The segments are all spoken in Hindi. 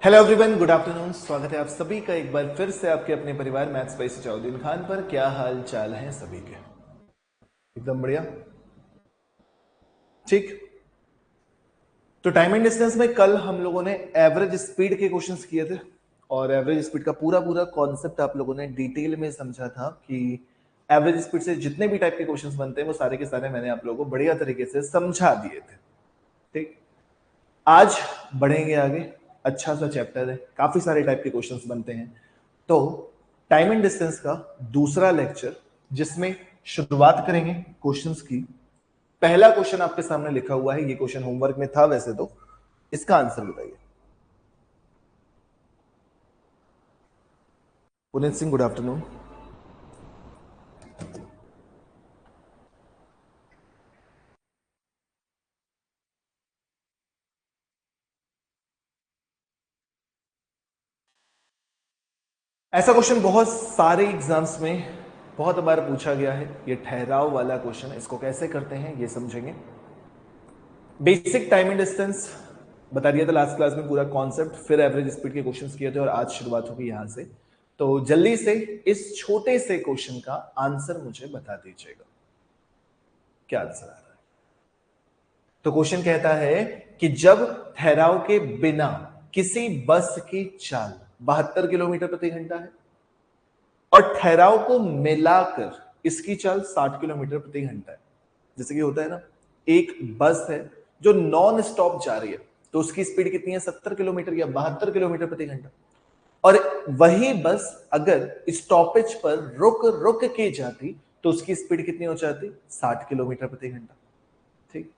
Hello everyone, good afternoon. स्वागत है आप सभी का एक बार फिर से आपके अपने परिवार मैथ्स बाय सचाउद्दीन खान पर। क्या हाल चाल है सभी के? एकदम बढ़िया। ठीक। तो टाइम एंड डिस्टेंस में कल हम लोगों ने एवरेज स्पीड के क्वेश्चंस किए थे और एवरेज स्पीड का पूरा पूरा कॉन्सेप्ट आप लोगों ने डिटेल में समझा था कि एवरेज स्पीड से जितने भी टाइप के क्वेश्चंस बनते हैं वो सारे के सारे मैंने आप लोगों को बढ़िया तरीके से समझा दिए थे। ठीक। आज बढ़ेंगे आगे। अच्छा सा चैप्टर है, काफी सारे टाइप के क्वेश्चंस बनते हैं। तो टाइम एंड डिस्टेंस का दूसरा लेक्चर, जिसमें शुरुआत करेंगे क्वेश्चंस की। पहला क्वेश्चन आपके सामने लिखा हुआ है, ये क्वेश्चन होमवर्क में था वैसे तो। इसका आंसर बताइए। Puneet Singh, good afternoon. ऐसा क्वेश्चन बहुत सारे एग्जाम्स में बहुत बार पूछा गया है। ये ठहराव वाला क्वेश्चन है, इसको कैसे करते हैं ये समझेंगे। बेसिक टाइम एंड डिस्टेंस बता दिया था लास्ट क्लास में, पूरा कॉन्सेप्ट। फिर एवरेज स्पीड के क्वेश्चंस किए थे और आज शुरुआत होगी यहां से। तो जल्दी से इस छोटे से क्वेश्चन का आंसर मुझे बता दीजिएगा। क्या आंसर आ रहा है? तो क्वेश्चन कहता है कि जब ठहराव के बिना किसी बस की चाल 72 किलोमीटर प्रति घंटा है और ठहराव को मिलाकर इसकी चाल 60 किलोमीटर प्रति घंटा है। जैसे कि होता है ना, एक बस है जो नॉन स्टॉप जा रही है, तो उसकी स्पीड कितनी है? 70 किलोमीटर या 72 किलोमीटर प्रति घंटा। और वही बस अगर स्टॉपेज पर रुक रुक के जाती तो उसकी स्पीड कितनी हो जाती? 60 किलोमीटर प्रति घंटा। ठीक।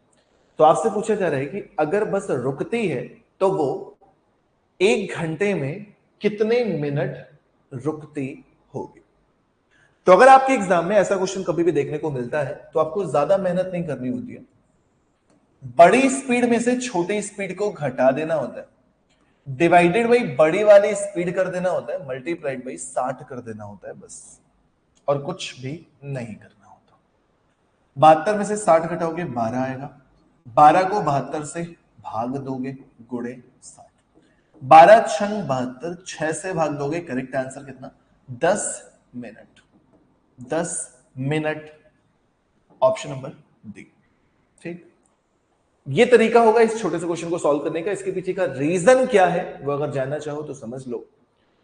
तो आपसे पूछा जा रहा है कि अगर बस रुकती है तो वो एक घंटे में कितने मिनट रुकती होगी? तो अगर आपके एग्जाम में ऐसा क्वेश्चन कभी भी देखने को मिलता है तो आपको ज्यादा मेहनत नहीं करनी होती है। बड़ी स्पीड में से छोटी स्पीड को घटा देना होता है, डिवाइडेड बाई बड़ी वाली स्पीड कर देना होता है, मल्टीप्लाइड बाई 60 कर देना होता है बस, और कुछ भी नहीं करना होता। 72 में से 60 घटाओगे 12 आएगा। 12 को 72 से भाग दोगे, गुणे 60। 12 छंग 72, 6 से भाग दोगे, करेक्ट आंसर कितना? 10 minute. 10 minute, option number D. ठीक। ये तरीका होगा इस छोटे से क्वेश्चन को सॉल्व करने का। इसके पीछे का रीजन क्या है वो अगर जानना चाहो तो समझ लो।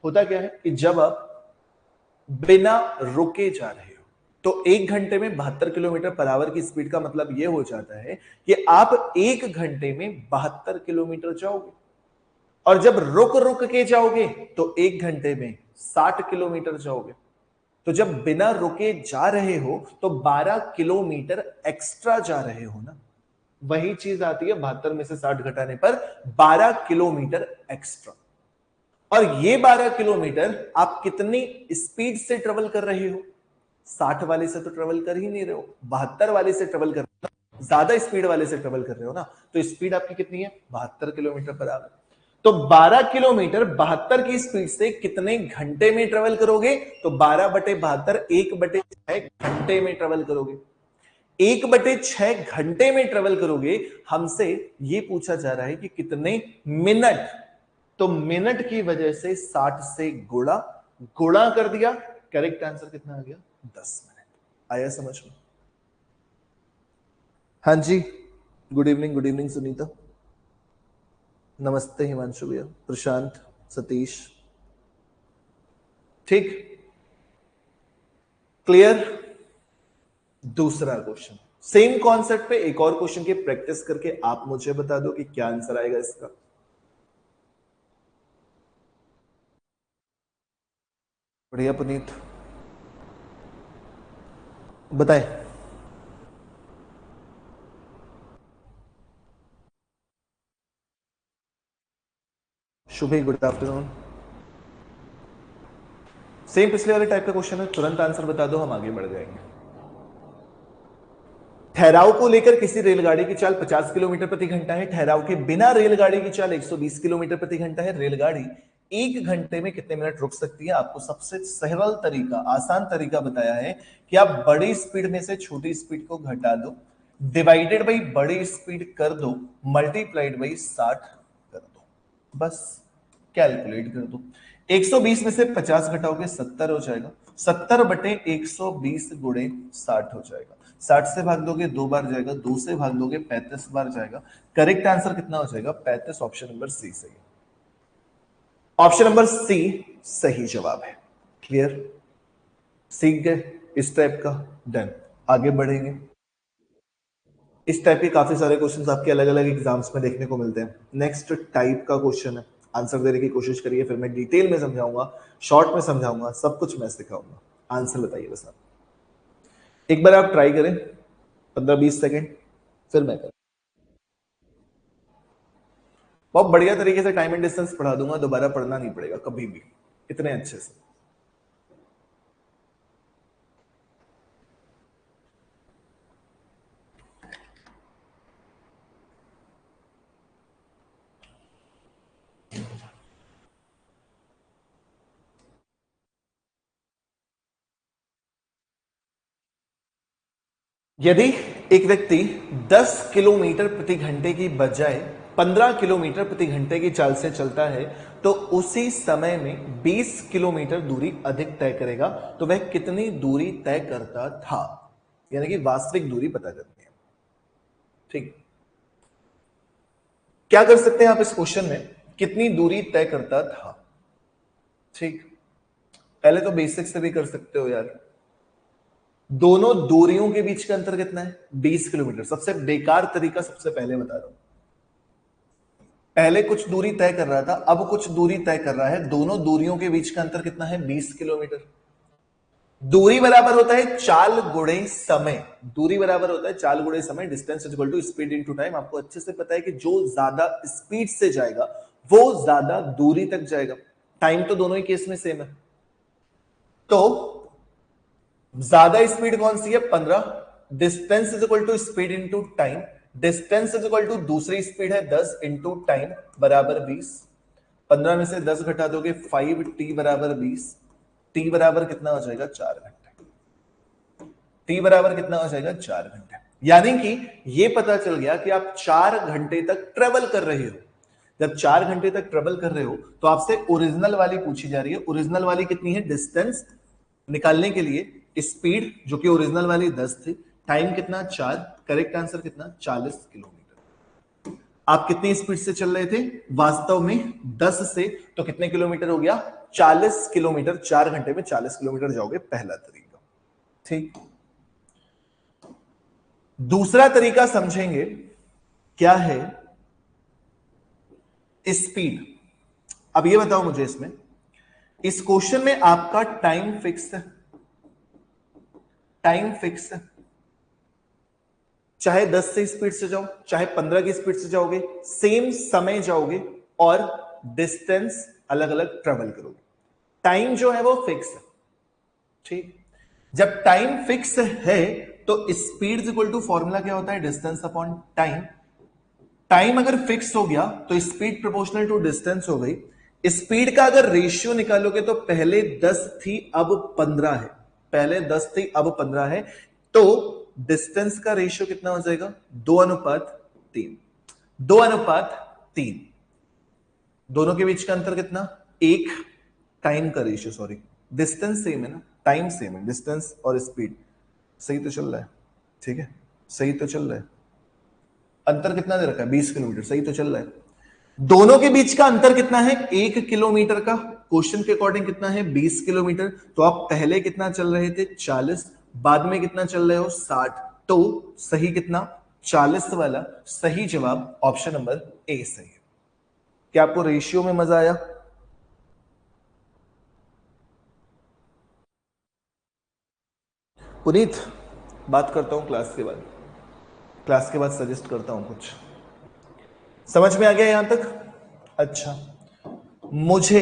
होता क्या है कि जब आप बिना रुके जा रहे हो तो एक घंटे में 72 किलोमीटर पर आवर की स्पीड का मतलब यह हो जाता है कि आप एक घंटे में 72 किलोमीटर जाओगे। और जब रुक रुक के जाओगे तो एक घंटे में 60 किलोमीटर जाओगे। तो जब बिना रुके जा रहे हो तो 12 किलोमीटर एक्स्ट्रा जा रहे हो ना। वही चीज आती है 72 में से 60 घटाने पर 12 किलोमीटर एक्स्ट्रा। और ये 12 किलोमीटर आप कितनी स्पीड से ट्रेवल कर रहे हो? 60 वाले से तो ट्रेवल कर ही नहीं रहे हो, 72 वाले से ट्रेवल कर रहे हो, ज्यादा स्पीड वाले से ट्रेवल कर रहे हो ना। तो स्पीड आपकी कितनी है? 72 किलोमीटर पर आवर। तो 12 किलोमीटर 72 की स्पीड से कितने घंटे में ट्रेवल करोगे? तो 12/72, 1/6 घंटे में ट्रेवल करोगे। 1/6 घंटे में ट्रेवल करोगे। हमसे ये पूछा जा रहा है कि कितने मिनट। तो मिनट की वजह से 60 से गुणा, गुणा कर दिया, करेक्ट आंसर कितना आ गया? 10 मिनट। आया समझ में? हाँ जी, good evening, good evening Sunita. नमस्ते हिमांशु भैया, प्रशांत, सतीश। ठीक, क्लियर। दूसरा क्वेश्चन सेम कॉन्सेप्ट पे एक और क्वेश्चन की प्रैक्टिस करके आप मुझे बता दो कि क्या आंसर आएगा इसका। बढ़िया पुनीत, बताएं। शुभ गुड आफ्टरनून। सेम पिछले वाले टाइप का क्वेश्चन है, तुरंत आंसर बता दो, हम आगे बढ़ जाएंगे। ठहराव को लेकर किसी रेलगाड़ी की चाल 50 किलोमीटर प्रति घंटा है, ठहराव के बिना रेलगाड़ी की चाल 120 किलोमीटर प्रति घंटा है। रेलगाड़ी एक घंटे में कितने मिनट रुक सकती है? आपको सबसे सरल तरीका, आसान तरीका बताया है कि आप बड़ी स्पीड में से छोटी स्पीड को घटा दो, डिवाइडेड बाई बड़ी स्पीड कर दो, मल्टीप्लाइड बाई 60 कर दो, बस। कैलकुलेट कर दो। 120 में से 50 घटाओगे 70 हो जाएगा। 70 बटे 120 गुणे 60 हो जाएगा। 60 से भाग दोगे 2 बार जाएगा, 2 से भाग दोगे 35 बार जाएगा। करेक्ट आंसर कितना हो जाएगा? 35। ऑप्शन नंबर सी सही है। ऑप्शन नंबर सी सही जवाब है। क्लियर? सीख गए इस टाइप का? डन। आगे बढ़ेंगे। इस टाइप के काफी सारे क्वेश्चंस आपके अलग अलग एग्जाम्स में देखने को मिलते हैं। नेक्स्ट टाइप का क्वेश्चन है, आंसर देने की कोशिश करिए, फिर मैं डिटेल में समझाऊंगा, शॉर्ट में समझाऊंगा, सब कुछ मैं सिखाऊंगा। आंसर बताइए बस आप। एक बार आप ट्राई करें 15-20 सेकेंड, फिर मैं करूँ। बहुत बढ़िया तरीके से टाइम एंड डिस्टेंस पढ़ा दूंगा, दोबारा पढ़ना नहीं पड़ेगा कभी भी, इतने अच्छे से। यदि एक व्यक्ति 10 किलोमीटर प्रति घंटे की बजाय 15 किलोमीटर प्रति घंटे की चाल से चलता है तो उसी समय में 20 किलोमीटर दूरी अधिक तय करेगा, तो वह कितनी दूरी तय करता था? यानी कि वास्तविक दूरी पता करनी है। ठीक, क्या कर सकते हैं आप इस क्वेश्चन में? कितनी दूरी तय करता था। ठीक, पहले तो बेसिक से भी कर सकते हो यार। दोनों दूरियों के बीच का अंतर कितना है? 20 किलोमीटर। सबसे बेकार तरीका सबसे पहले बता रहा हूं। पहले कुछ दूरी तय कर रहा था, अब कुछ दूरी तय कर रहा है। दोनों दूरियों के बीच का अंतर कितना है? 20 किलोमीटर। दूरी बराबर होता है चाल गुणे समय। दूरी बराबर होता है चाल गुणे समय। Distance is equal to speed into time. आपको अच्छे से पता है कि जो ज्यादा स्पीड से जाएगा वो ज्यादा दूरी तक जाएगा। टाइम तो दोनों ही केस में सेम है, तो ज्यादा स्पीड कौन सी है? 15। Distance is equal to speed into time. Distance is equal to दूसरी स्पीड है 10 इंटू टाइम बराबर 20। 15 में से 10 घटा दोगे 5t बराबर 20। टी बराबर कितना हो जाएगा? 4 घंटे। टी बराबर कितना हो जाएगा? 4 घंटे। यानी कि यह पता चल गया कि आप 4 घंटे तक ट्रेवल कर रहे हो। जब 4 घंटे तक ट्रेवल कर रहे हो तो आपसे ओरिजिनल वाली पूछी जा रही है। ओरिजिनल वाली कितनी है? डिस्टेंस निकालने के लिए स्पीड जो कि ओरिजिनल वाली 10 थी, टाइम कितना? 4। करेक्ट आंसर कितना? 40 किलोमीटर। आप कितनी स्पीड से चल रहे थे वास्तव में? 10 से। तो कितने किलोमीटर हो गया? 40 किलोमीटर। 4 घंटे में 40 किलोमीटर जाओगे, पहला तरीका। ठीक, दूसरा तरीका समझेंगे, क्या है? स्पीड। अब ये बताओ मुझे, इसमें इस क्वेश्चन में आपका टाइम फिक्स है। टाइम फिक्स है, चाहे 10 से स्पीड से जाओ, चाहे 15 की स्पीड से जाओगे, सेम समय जाओगे और डिस्टेंस अलग अलग ट्रेवल करोगे। टाइम जो है वो फिक्स है। ठीक, जब टाइम फिक्स है तो स्पीड इक्वल टू फॉर्मूला क्या होता है? Distance upon time. टाइम अगर फिक्स हो गया तो स्पीड प्रोपोर्शनल टू डिस्टेंस हो गई। स्पीड का अगर रेशियो निकालोगे तो पहले 10 थी अब 15 है। पहले 10 थी अब 15 है, तो डिस्टेंस का रेशियो कितना हो जाएगा? 2:3। 2:3। दोनों के बीच का अंतर कितना? 1। टाइम का रेशियो, सॉरी, डिस्टेंस सेम है ना, टाइम सेम है। डिस्टेंस और स्पीड सही तो चल रहा है। ठीक है, सही तो चल रहा है। अंतर कितना दे रखा है? 20 किलोमीटर। सही तो चल रहा है। दोनों के बीच का अंतर कितना है? 1 किलोमीटर का। क्वेश्चन के अकॉर्डिंग कितना है? 20 किलोमीटर। तो आप पहले कितना चल रहे थे? 40। बाद में कितना चल रहे हो? 60। तो सही कितना? 40 वाला सही जवाब ऑप्शन नंबर ए सही है। क्या आपको रेशियो में मजा आया? पुनीत, बात करता हूं क्लास के बाद। क्लास के बाद सजेस्ट करता हूं कुछ। समझ में आ गया यहां तक? अच्छा, मुझे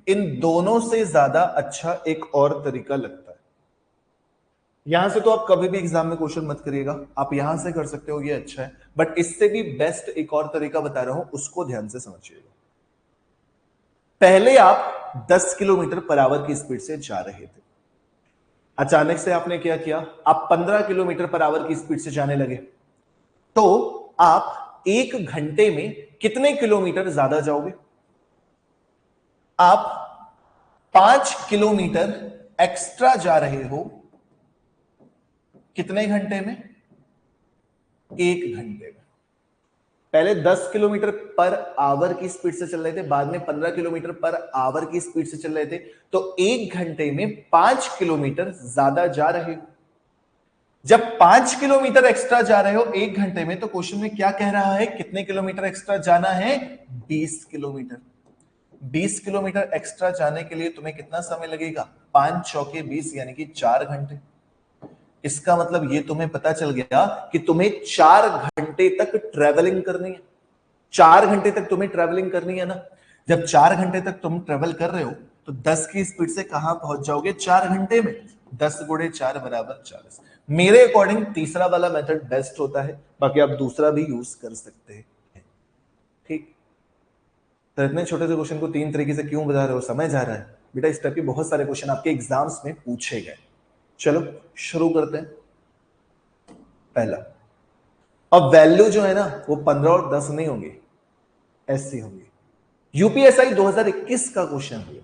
इन दोनों से ज्यादा अच्छा एक और तरीका लगता है। यहां से तो आप कभी भी एग्जाम में क्वेश्चन मत करिएगा, आप यहां से कर सकते हो, ये अच्छा है। बट इससे भी बेस्ट एक और तरीका बता रहा हूं, उसको ध्यान से समझिएगा। पहले आप 10 किलोमीटर पर आवर की स्पीड से जा रहे थे। अचानक से आपने क्या किया? आप 15 किलोमीटर पर आवर की स्पीड से जाने लगे। तो आप 1 घंटे में कितने किलोमीटर ज्यादा जाओगे? आप 5 किलोमीटर एक्स्ट्रा जा रहे हो कितने घंटे में? 1 घंटे में। पहले 10 किलोमीटर पर आवर की स्पीड से चल रहे थे, बाद में 15 किलोमीटर पर आवर की स्पीड से चल रहे थे, तो 1 घंटे में 5 किलोमीटर ज्यादा जा रहे हो। जब 5 किलोमीटर एक्स्ट्रा जा रहे हो 1 घंटे में, तो क्वेश्चन में क्या कह रहा है? कितने किलोमीटर एक्स्ट्रा जाना है? 20 किलोमीटर। 20 किलोमीटर एक्स्ट्रा जाने के लिए तुम्हें कितना समय लगेगा? 5 चौके 20 यानी कि 4 घंटे। इसका मतलब ये तुम्हें पता चल गया कि तुम्हें 4 घंटे तक ट्रेवलिंग करनी है। 4 घंटे तक तुम्हें ट्रेवलिंग करनी है ना। जब 4 घंटे तक तुम ट्रेवल कर रहे हो तो 10 की स्पीड से कहां पहुंच जाओगे? 4 घंटे में। 10 गुणे 4 बराबर 40। मेरे अकॉर्डिंग तीसरा वाला मेथड बेस्ट होता है, बाकी आप दूसरा भी यूज कर सकते हैं। ठीक। तो इतने छोटे से क्वेश्चन को 3 तरीके से क्यों बता रहे हो? समझ आ रहा है बेटा? इस टाइप के बहुत सारे क्वेश्चन आपके एग्जाम्स में पूछे गए। चलो शुरू करते हैं। पहला, अब वैल्यू जो है ना वो 15 और 10 नहीं होंगी, ऐसी होंगी। यूपीएसआई 2021 का क्वेश्चन है।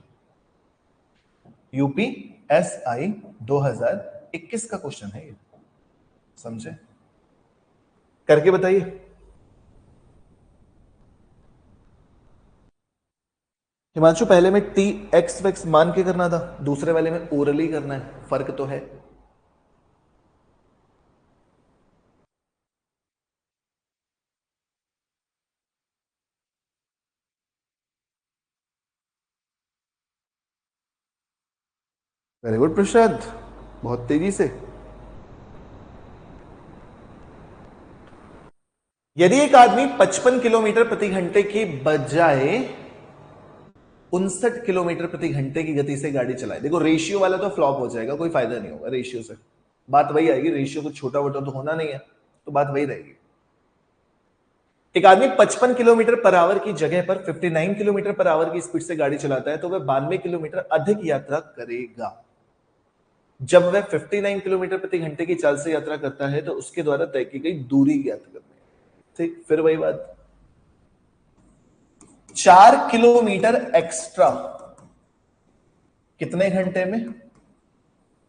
यूपीएसआई 2021 का क्वेश्चन है ये, समझे? करके बताइए। हिमांशु, पहले में टी एक्स वेक्स मान के करना था, दूसरे वाले में ओरली करना है, फर्क तो है। वेरी गुड प्रसाद, बहुत तेजी से। यदि एक आदमी 55 किलोमीटर प्रति घंटे की बजाय 59 किलोमीटर प्रति घंटे की गति से गाड़ी चलाए, देखो रेशियो वाला तो फ्लॉप हो जाएगा, कोई फायदा नहीं होगा रेशियो से। बात वही आएगी, रेशियो को छोटा वोटा तो होना नहीं है, तो बात वही रहेगी। एक आदमी 55 किलोमीटर पर आवर की जगह पर 59 किलोमीटर पर आवर की स्पीड से गाड़ी चलाता है, तो वह 92 किलोमीटर अधिक यात्रा करेगा। जब वह 59 किलोमीटर प्रति घंटे की चाल से यात्रा करता है, तो उसके द्वारा तय की गई दूरी ज्ञात करनी है। ठीक, फिर वही बात, 4 किलोमीटर एक्स्ट्रा कितने घंटे में?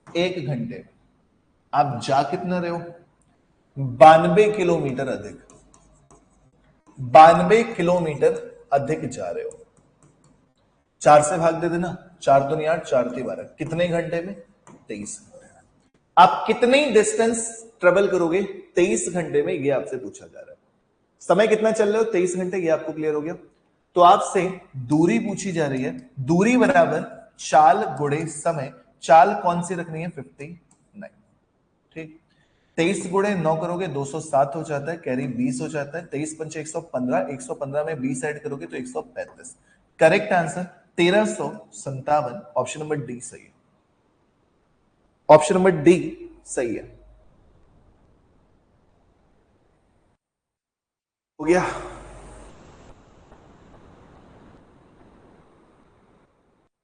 1 घंटे में। आप जा कितना रहे हो? 92 किलोमीटर अधिक। 92 किलोमीटर अधिक जा रहे हो। 4 से भाग दे देना, 4 दूनी 8, 4 × 12, कितने घंटे में? 23 घंटे में। आप कितनी डिस्टेंस ट्रेवल करोगे 23 घंटे में, ये आपसे पूछा जा रहा है। समय कितना चल रहे हो? 23 घंटे, ये आपको क्लियर हो गया। तो आपसे दूरी पूछी जा रही है, दूरी बराबर चाल गुणे समय। चाल कौन सी रखनी है? 59। ठीक, 23 गुणे 9 करोगे 207 हो जाता है, कैरी 20 हो जाता है। 23 पंचे 115, 115 में 20 ऐड करोगे तो 135। Correct answer 1357। Option number D सही है। ऑप्शन नंबर डी सही है। हो गया।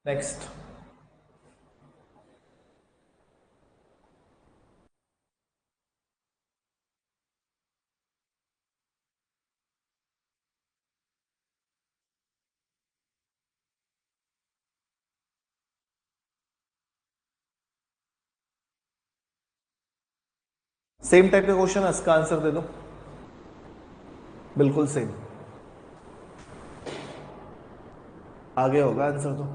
नेक्स्ट, सेम टाइप का क्वेश्चन, इसका आंसर दे दो। बिल्कुल सेम, आगे होगा आंसर तो।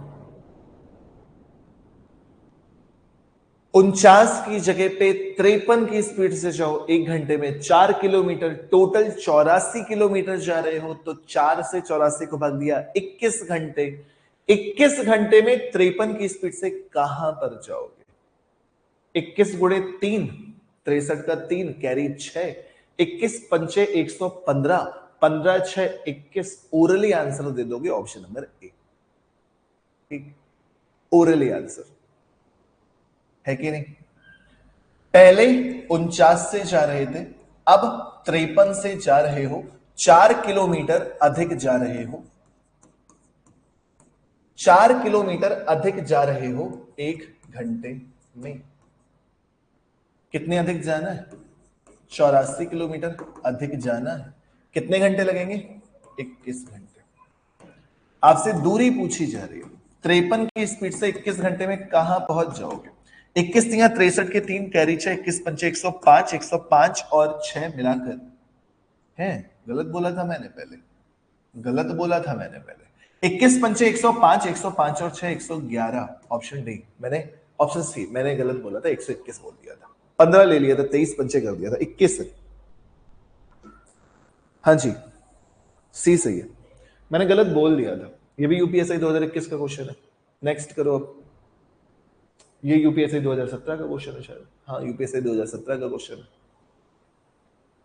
49 की जगह पे 53 की स्पीड से जाओ 1 घंटे में 4 किलोमीटर, टोटल 84 किलोमीटर जा रहे हो, तो 4 से 84 को भाग दिया 21 घंटे। 21 घंटे में 53 की स्पीड से कहां पर जाओगे? 21 गुणे 3, 63 का 3, कैरी 6, 21 पंचे 115, 15 6 21। ओरली आंसर दे दोगे ऑप्शन नंबर ए। ठीक, ओरली आंसर है कि नहीं? पहले 49 से जा रहे थे, अब 53 से जा रहे हो, 4 किलोमीटर अधिक जा रहे हो। 4 किलोमीटर अधिक जा रहे हो 1 घंटे में। कितने अधिक जाना है? 84 किलोमीटर अधिक जाना है। कितने घंटे लगेंगे? 21 घंटे। आपसे दूरी पूछी जा रही है, 53 की स्पीड से 21 घंटे में कहां पहुंच जाओगे? 21 यहाँ 63 के 3 कैरी 6, 21 पंचे 105, 105 और 6 मिलाकर है। गलत बोला था मैंने पहले, गलत बोला था मैंने पहले। 21 पंचे 105, 105 और 6 111। ऑप्शन डी मैंने, ऑप्शन सी मैंने गलत बोला था, 121 बोल दिया था। 15 ले लिया था, 23 पंचे कर दिया था, 21। हाँ जी, सी सही है, मैंने गलत बोल दिया था। ये भी यूपीएससी 2021 का क्वेश्चन है। नेक्स्ट करो अब। ये यूपीएससी 2017 का क्वेश्चन है शायद। हाँ, यूपीएससी 2017 का क्वेश्चन है।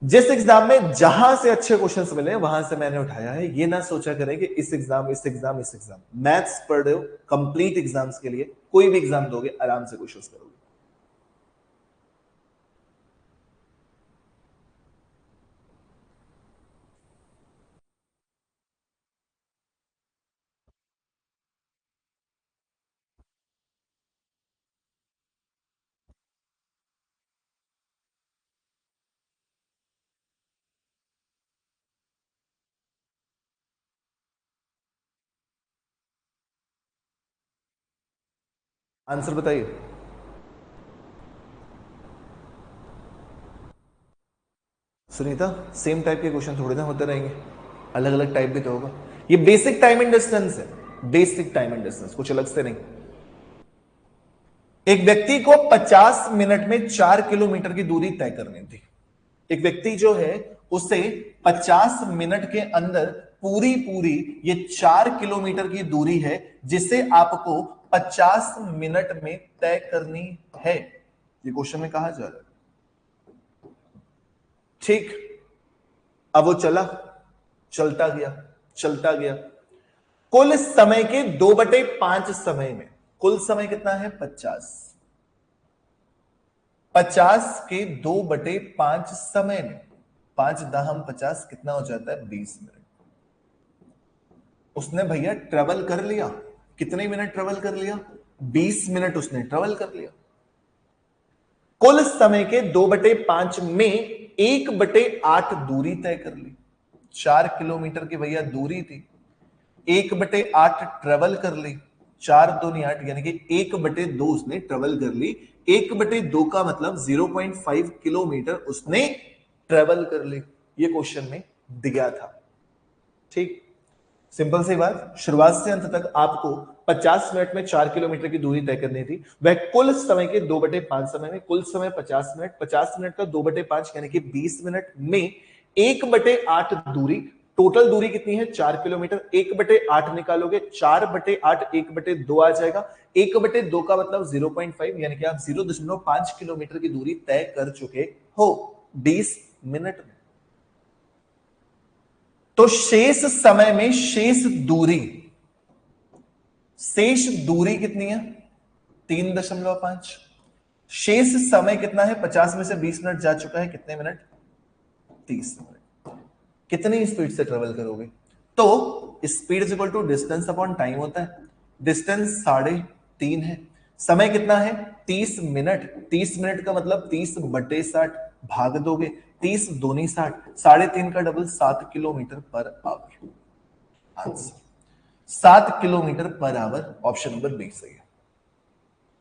जिस एग्जाम में जहां से अच्छे क्वेश्चंस मिले वहां से मैंने उठाया है। ये ना सोचा करें कि इस एग्जाम मैथ्स पढ़ रहे हो कंप्लीट एग्जाम्स के लिए, कोई भी एग्जाम दोगे आराम से क्वेश्चंस करोगे। आंसर बताइए। सुनीता, सेम टाइप के क्वेश्चन थोड़े ना होते रहेंगे, अलग अलग टाइप भी तो होगा। ये बेसिक टाइम एंड डिस्टेंस है, बेसिक टाइम एंड डिस्टेंस, कुछ अलग से नहीं। एक व्यक्ति को 50 मिनट में 4 किलोमीटर की दूरी तय करनी थी। एक व्यक्ति जो है उसे 50 मिनट के अंदर पूरी पूरी ये 4 किलोमीटर की दूरी है जिसे आपको 50 मिनट में तय करनी है। ये क्वेश्चन में कहा जा रहा है। ठीक, अब वो चलता गया, चलता गया। कुल समय के 2/5 समय में, कुल समय कितना है? 50। 50 के 2/5 समय में 5 दहम 50 कितना हो जाता है? 20 मिनट। उसने भैया ट्रेवल कर लिया। कितने मिनट ट्रेवल कर लिया? 20 मिनट उसने ट्रेवल कर लिया। कुल समय के 2/5 में 1/8 दूरी तय कर ली। 4 किलोमीटर की भैया दूरी थी, 1/8 ट्रेवल कर ली। 4 दूनी 8 यानी कि 1/2 उसने ट्रेवल कर ली। 1/2 का मतलब 0.5 किलोमीटर उसने ट्रेवल कर ली। ये क्वेश्चन में दिया था। ठीक, सिंपल सी बात, शुरुआत से अंत तक आपको 50 मिनट में 4 किलोमीटर की दूरी तय करनी थी। वह कुल समय के 2/5 समय में, कुल समय 50 मिनट, 50 मिनट का 2/5 यानी कि 20 मिनट में 1/8 दूरी। टोटल दूरी कितनी है? 4 किलोमीटर। 1/8 निकालोगे, 4/8 1/2 आ जाएगा। 1/2 का मतलब 0.5 यानी कि आप 0.5 किलोमीटर की दूरी तय कर चुके हो 20 मिनट में। तो शेष समय में शेष दूरी कितनी है? 3.5। शेष समय कितना है? 50 में से 20 मिनट जा चुका है, कितने मिनट? 30 मिनट। कितनी स्पीड से ट्रेवल करोगे? तो speed is equal to distance upon time होता है। डिस्टेंस 3.5 है, समय कितना है? 30 मिनट। 30 मिनट का मतलब 30/60 भाग दोगे, 30 दूनी 60, 3.5 का double 7 kilometre per hour. Answer 7 kilometre per hour, option number B सही है।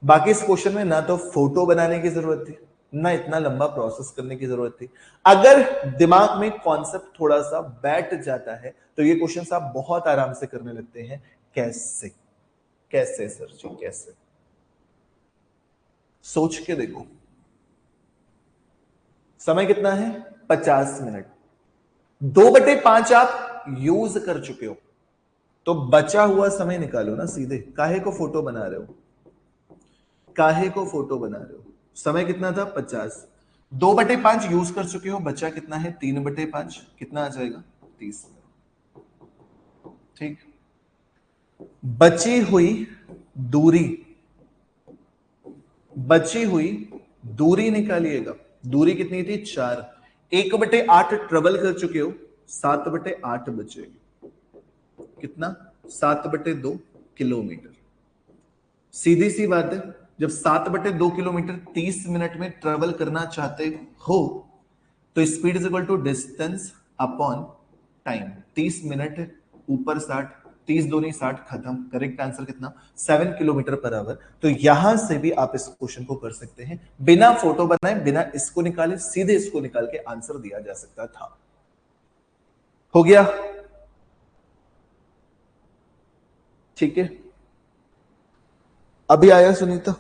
बाकी इस क्वेश्चन में ना तो फोटो बनाने की जरूरत थी, ना इतना लंबा प्रोसेस करने की जरूरत थी। अगर दिमाग में कॉन्सेप्ट थोड़ा सा बैठ जाता है तो ये क्वेश्चन आप बहुत आराम से करने लगते हैं। कैसे? कैसे सर जी, कैसे? सोच के देखो। समय कितना है? 50 मिनट। 2/5 आप यूज कर चुके हो, तो बचा हुआ समय निकालो ना सीधे। काहे को फोटो बना रहे हो? काहे को फोटो बना रहे हो? समय कितना था? 50। 2/5 यूज कर चुके हो, बचा कितना है? 3/5। कितना आ जाएगा? 30। ठीक, बची हुई दूरी, बची हुई दूरी निकालिएगा। दूरी कितनी थी? 4। 1/8 ट्रेवल कर चुके हो, 7/8 बचेगी। कितना? 7/2 किलोमीटर। सीधी सी बात है, जब 7/2 किलोमीटर 30 मिनट में ट्रेवल करना चाहते हो तो speed is equal to distance upon time. 30 minute है, ऊपर 60, 30 दूनी 60, खत्म। करेक्ट आंसर कितना? 7 किलोमीटर पर आवर। तो यहां से भी आप इस क्वेश्चन को कर सकते हैं, बिना फोटो बनाए, बिना इसको निकाले, सीधे इसको निकाल के आंसर दिया जा सकता था। हो गया? ठीक है, अभी आया सुनीता?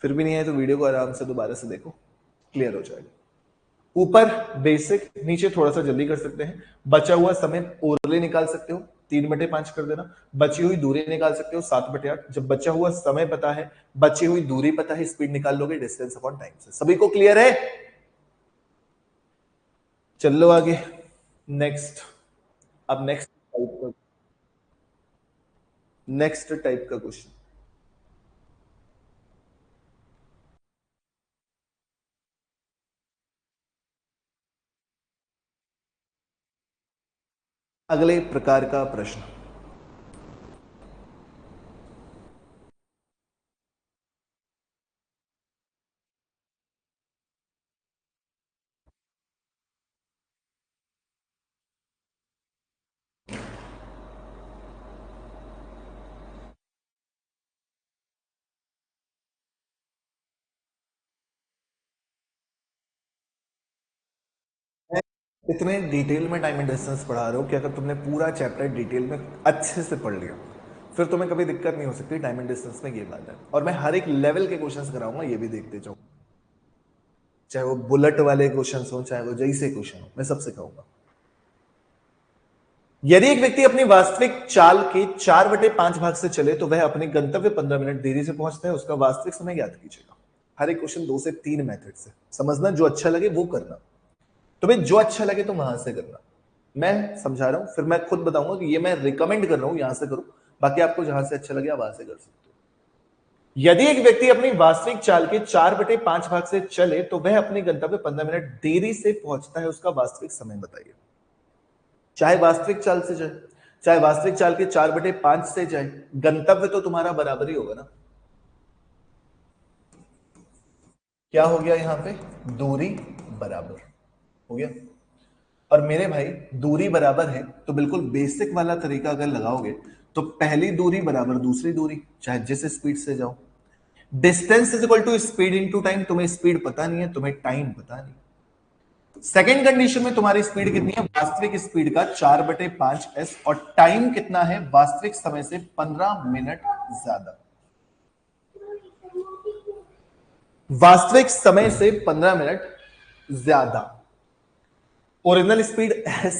फिर भी नहीं आया तो वीडियो को आराम से दोबारा से देखो, क्लियर हो जाएगा। ऊपर बेसिक, नीचे थोड़ा सा जल्दी कर सकते हैं। बचा हुआ समय ओरली निकाल सकते हो, 3/5 कर देना। बची हुई दूरी निकाल सकते हो, 7/8। जब बचा हुआ समय पता है, बची हुई दूरी पता है, स्पीड निकाल लोगे डिस्टेंस अपॉन टाइम से। सभी को क्लियर है? चल लो आगे। नेक्स्ट, अब नेक्स्ट टाइप का क्वेश्चन। अगले प्रकार का प्रश्न। इतने डिटेल में टाइम एंड डिस्टेंस पढ़ा रहे हो कि अगर तुमने पूरा चैप्टर डिटेल में अच्छे से पढ़ लिया, फिर तुम्हें कभी दिक्कत नहीं हो सकती टाइम एंड डिस्टेंस में। ये बात है, और मैं हर एक लेवल के क्वेश्चंस कराऊंगा, ये भी देखते जाओ, चाहे वो बुलेट वाले क्वेश्चंस हो, चाहे वो जैसे क्वेश्चन हो, मैं सब सिखाऊंगा। यदि एक व्यक्ति अपनी वास्तविक चाल के 4/5 भाग से चले तो वह अपने गंतव्य 15 मिनट देरी से पहुंचता है, उसका वास्तविक समय ज्ञात कीजिएगा। हर एक क्वेश्चन 2 से 3 मेथड से समझना, जो अच्छा लगे वो करना। तुम्हें जो अच्छा लगे तुम वहां से करना। मैं समझा रहा हूं, फिर मैं खुद बताऊंगा कि ये मैं रिकमेंड कर रहा हूं, यहां से करो। बाकी आपको जहां से अच्छा लगे आप वहां से कर सकते हो। यदि एक व्यक्ति अपनी वास्तविक चाल के 4/5 भाग से चले तो वह अपने गंतव्य 15 मिनट देरी से पहुंचता है, उसका वास्तविक समय बताइए। चाहे वास्तविक चाल से जाए, चाहे वास्तविक चाल के 4/5 से जाए, गंतव्य तो तुम्हारा बराबर ही होगा ना। क्या हो गया यहां पे? दूरी बराबर हो गया। और मेरे भाई दूरी बराबर है तो बिल्कुल बेसिक वाला तरीका अगर लगाओगे तो पहली दूरी बराबर दूसरी दूरी, चाहे जिस स्पीड से जाओ। Distance is equal to speed into time. तुम्हें स्पीड पता नहीं है, तुम्हें टाइम पता नहीं। सेकेंड कंडीशन में तुम्हारी स्पीड कितनी है? वास्तविक स्पीड का 4/5s, और टाइम कितना है? वास्तविक समय से 15 मिनट ज्यादा। वास्तविक समय से 15 मिनट ज्यादा। Original speed s,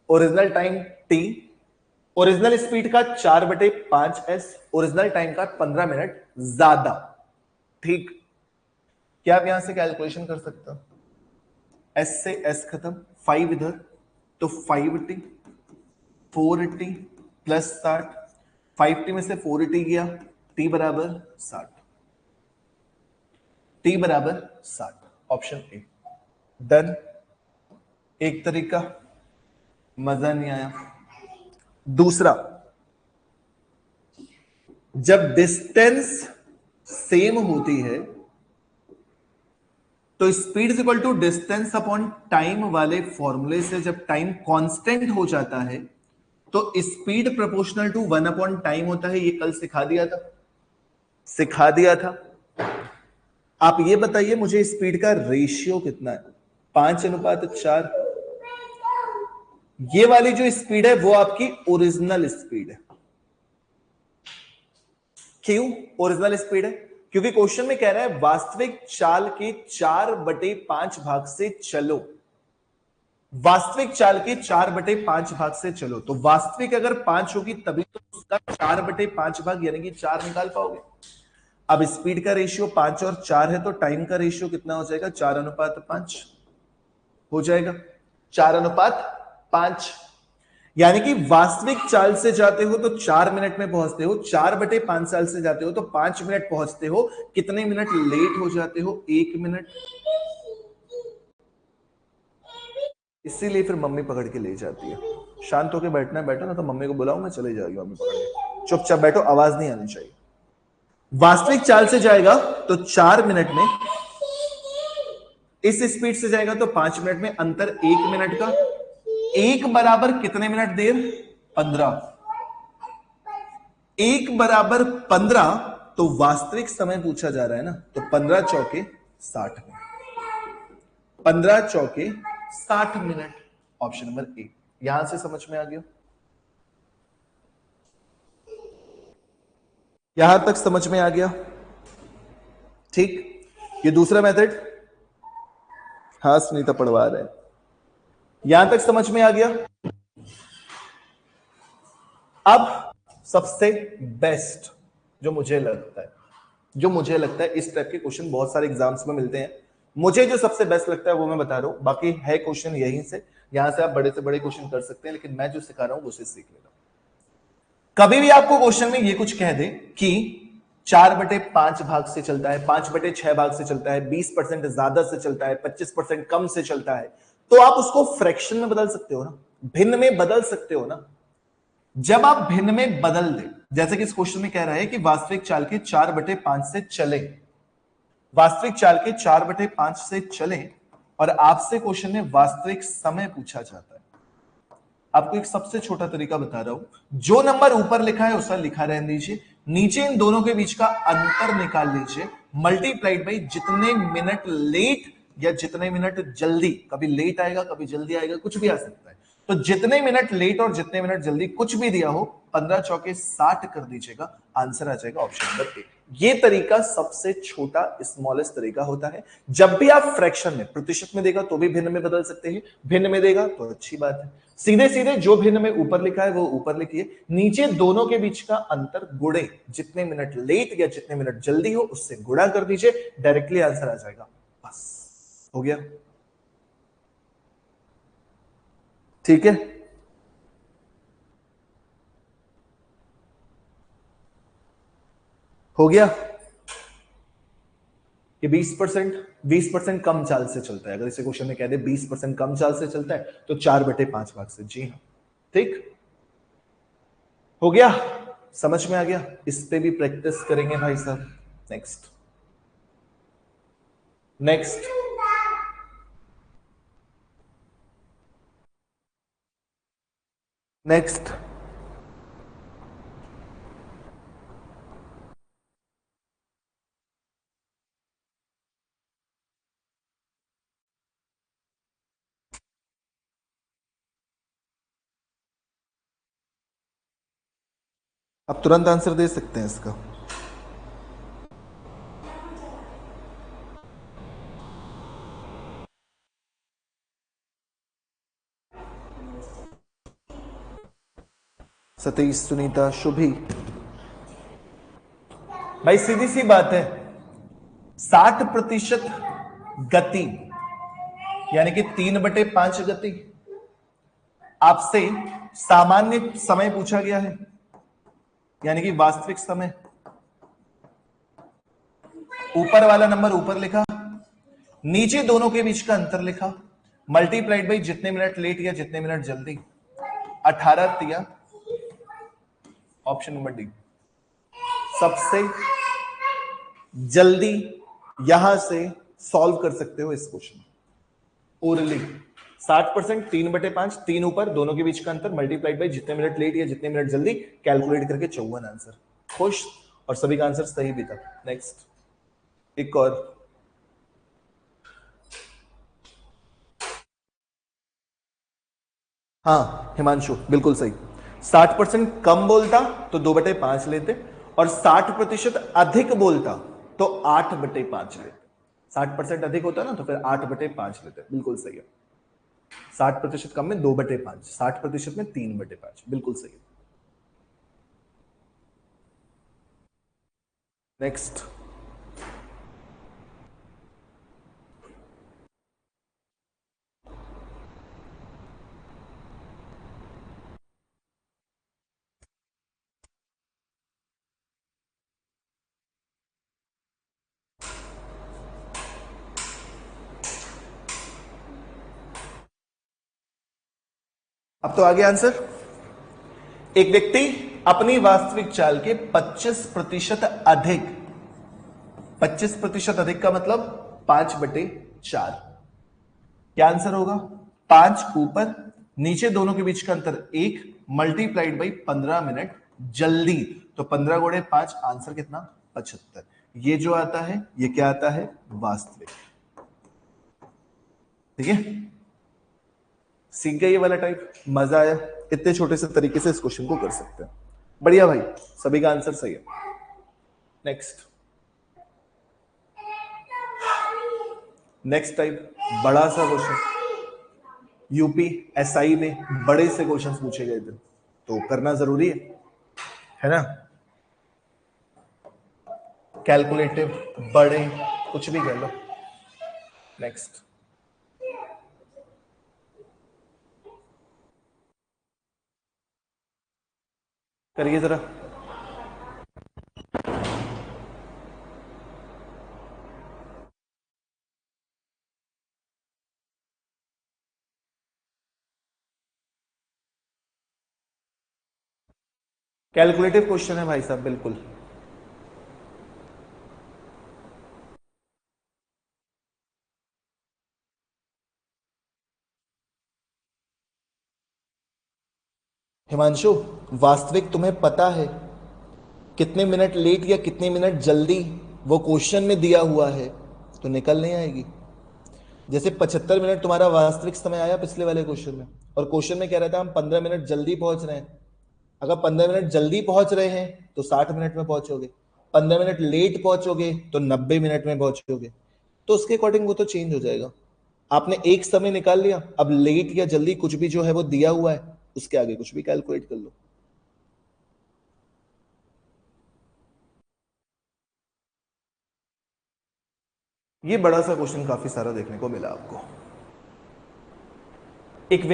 original time t। Original speed का 4/5s, ओरिजिनल टाइम का 15 मिनट ज्यादा। ठीक, क्या आप यहां से कैलकुलेशन कर सकते हो? s से s खत्म, 5 इधर, तो 5t, 4t प्लस 60। 5t में से 4t गया, t बराबर 60। t बराबर 60, ऑप्शन ए। डन। एक तरीका, मजा नहीं आया। दूसरा, जब डिस्टेंस सेम होती है तो speed is equal to distance upon time वाले फॉर्मूले से जब टाइम कांस्टेंट हो जाता है तो speed proportional to 1 upon time होता है। ये कल सिखा दिया था, सिखा दिया था। आप ये बताइए मुझे, स्पीड का रेशियो कितना है? 5:4। ये वाली जो स्पीड है वो आपकी ओरिजिनल स्पीड है। क्यों ओरिजिनल स्पीड है? क्योंकि क्वेश्चन में कह रहा है वास्तविक चाल के 4/5 भाग से चलो। वास्तविक चाल के 4/5 भाग से चलो, तो वास्तविक अगर 5 होगी तभी तो उसका 4/5 भाग यानी कि 4 निकाल पाओगे। अब स्पीड का रेशियो 5 और 4 है तो टाइम का रेशियो कितना हो जाएगा? 4:5 हो जाएगा। 4:5, यानी कि वास्तविक चाल से जाते हो तो 4 मिनट में पहुंचते हो, 4/5 साल से जाते हो तो 5 मिनट पहुंचते हो। कितने मिनट लेट हो जाते हो? 1 मिनट। इसीलिए फिर मम्मी पकड़ के ले जाती है। शांत होकर बैठना है, बैठो ना तो मम्मी को बुलाऊं मैं, चले जाएगी मम्मी पकड़ के। चुपचाप बैठो, आवाज नहीं आनी चाहिए। वास्तविक चाल से जाएगा तो 4 मिनट में, इस स्पीड से जाएगा तो 5 मिनट में, अंतर 1 मिनट का। 1 बराबर कितने मिनट देर? 15। 1 बराबर 15, तो वास्तविक समय पूछा जा रहा है ना, तो 15 चौके 60 मिनट। 15 चौके 60 मिनट, ऑप्शन नंबर ए। यहां से समझ में आ गया? यहां तक समझ में आ गया? ठीक। ये दूसरा मेथड, हाँ सुनीता पढ़वा रहे हैं। यहां तक समझ में आ गया? अब सबसे बेस्ट जो मुझे लगता है इस टाइप के क्वेश्चन बहुत सारे एग्जाम्स में मिलते हैं, मुझे जो सबसे बेस्ट लगता है वो मैं बता रहा हूं। बाकी है क्वेश्चन यहीं से, यहां से आप बड़े से बड़े क्वेश्चन कर सकते हैं, लेकिन मैं जो सिखा रहा हूं उसे सीख लेना। कभी भी आपको क्वेश्चन में ये कुछ कह दे कि 4/5 भाग से चलता है, 5/6 भाग से चलता है, 20% ज्यादा से चलता है, 25% कम से चलता है, तो आप उसको फ्रैक्शन में बदल सकते हो ना, भिन्न में बदल सकते हो ना। जब आप भिन्न में बदल दे, जैसे कि इस क्वेश्चन में कह रहा है कि वास्तविक चाल के 4/5 से चले, वास्तविक चाल के 4/5 से चले, और आपसे क्वेश्चन में वास्तविक समय पूछा जाता है। आपको एक सबसे छोटा तरीका बता रहा हूं, जो नंबर ऊपर लिखा है उसे लिखा रहने दीजिए, नीचे इन दोनों के बीच का अंतर निकाल लीजिए, मल्टीप्लाइड बाई जितने मिनट लेट या जितने मिनट जल्दी, कभी लेट आएगा कभी जल्दी आएगा, कुछ भी आ सकता है, तो जितने मिनट लेट और जितने मिनट जल्दी कुछ भी दिया हो, 15 चौके 60 कर दीजिएगा, आंसर आ जाएगा ऑप्शन नंबर ए। ये तरीका सबसे छोटा स्मॉलेस्ट तरीका होता है। जब भी आप फ्रैक्शन में, प्रतिशत में देगा तो भी भिन्न में बदल सकते हैं, भिन्न में देगा तो अच्छी बात है, सीधे सीधे जो भिन्न में ऊपर लिखा है वो ऊपर लिखिए, नीचे दोनों के बीच का अंतर गुड़े, जितने मिनट लेट या जितने मिनट जल्दी हो उससे गुणा कर दीजिए, डायरेक्टली आंसर आ जाएगा। बस हो गया। ठीक है, हो गया। ये 20% कम चाल से चलता है, अगर इसे क्वेश्चन में कह दे 20% कम चाल से चलता है तो 4/5 भाग से, जी हाँ ठीक हो गया, समझ में आ गया। इस पे भी प्रैक्टिस करेंगे भाई साहब। नेक्स्ट नेक्स्ट नेक्स्ट आप तुरंत आंसर दे सकते हैं इसका। सतीश, सुनीता, शुभी, भाई सीधी सी बात है, 60% गति यानी कि 3/5 गति, आपसे सामान्य समय पूछा गया है, यानी कि वास्तविक समय, ऊपर वाला नंबर ऊपर लिखा, नीचे दोनों के बीच का अंतर लिखा, मल्टीप्लाइड बाई जितने मिनट लेट या जितने मिनट जल्दी, 18 दिया, ऑप्शन नंबर डी सबसे जल्दी यहां से सॉल्व कर सकते हो इस क्वेश्चन ओरली। 60%, 3/5, 3 ऊपर, दोनों के बीच का अंतर, मल्टीप्लाइड बाई जितने मिनट लेट या जितने मिनट जल्दी, कैलकुलेट करके 54 आंसर। खुश, और सभी का आंसर सही भी था। नेक्स्ट एक और, हाँ हिमांशु बिल्कुल सही, 60% कम बोलता तो 2/5 लेते, और 60% अधिक बोलता तो 8/5 लेते। 60% अधिक होता ना तो फिर 8/5 लेते, बिल्कुल सही है। 60% कम में 2/5, 60% में 3/5, बिल्कुल सही है। नेक्स्ट अब तो आगे आंसर, एक व्यक्ति अपनी वास्तविक चाल के 25% अधिक, 25% अधिक का मतलब 5/4, क्या आंसर होगा? 5 ऊपर नीचे दोनों के बीच का अंतर 1 मल्टीप्लाइड बाई 15 मिनट जल्दी, तो 15 गुणे 5, आंसर कितना 75। ये जो आता है ये क्या आता है, वास्तविक। ठीक है, सीख गए ये वाला टाइप, मजा आया। इतने छोटे से तरीके से इस क्वेश्चन को कर सकते हैं। बढ़िया भाई, सभी का आंसर सही है। नेक्स्ट, नेक्स्ट टाइप बड़ा सा क्वेश्चन, यूपी एसआई में बड़े से क्वेश्चंस पूछे गए थे, तो करना जरूरी है ना। कैलकुलेटिव, बड़े, कुछ भी कह लो। नेक्स्ट, करिए जरा। कैलकुलेटिव क्वेश्चन है भाई साहब, बिल्कुल। हिमांशु, वास्तविक तुम्हें पता है कितने मिनट लेट या कितने मिनट जल्दी वो क्वेश्चन में दिया हुआ है, तो निकल नहीं आएगी। जैसे 75 मिनट तुम्हारा वास्तविक समय आया पिछले वाले क्वेश्चन में, और क्वेश्चन में कह रहा था हम 15 मिनट जल्दी पहुंच रहे हैं। अगर 15 मिनट जल्दी पहुंच रहे हैं तो 60 मिनट में पहुंचोगे, 15 मिनट लेट पहुंचोगे तो 90 मिनट में पहुंचोगे, तो उसके अकॉर्डिंग वो तो चेंज हो जाएगा। आपने एक समय निकाल लिया, अब लेट या जल्दी कुछ भी जो है वो दिया हुआ है, उसके आगे कुछ भी कैलकुलेट कर लो। ये बड़ा सा क्वेश्चन काफी सारा देखने को मिला आपको। एक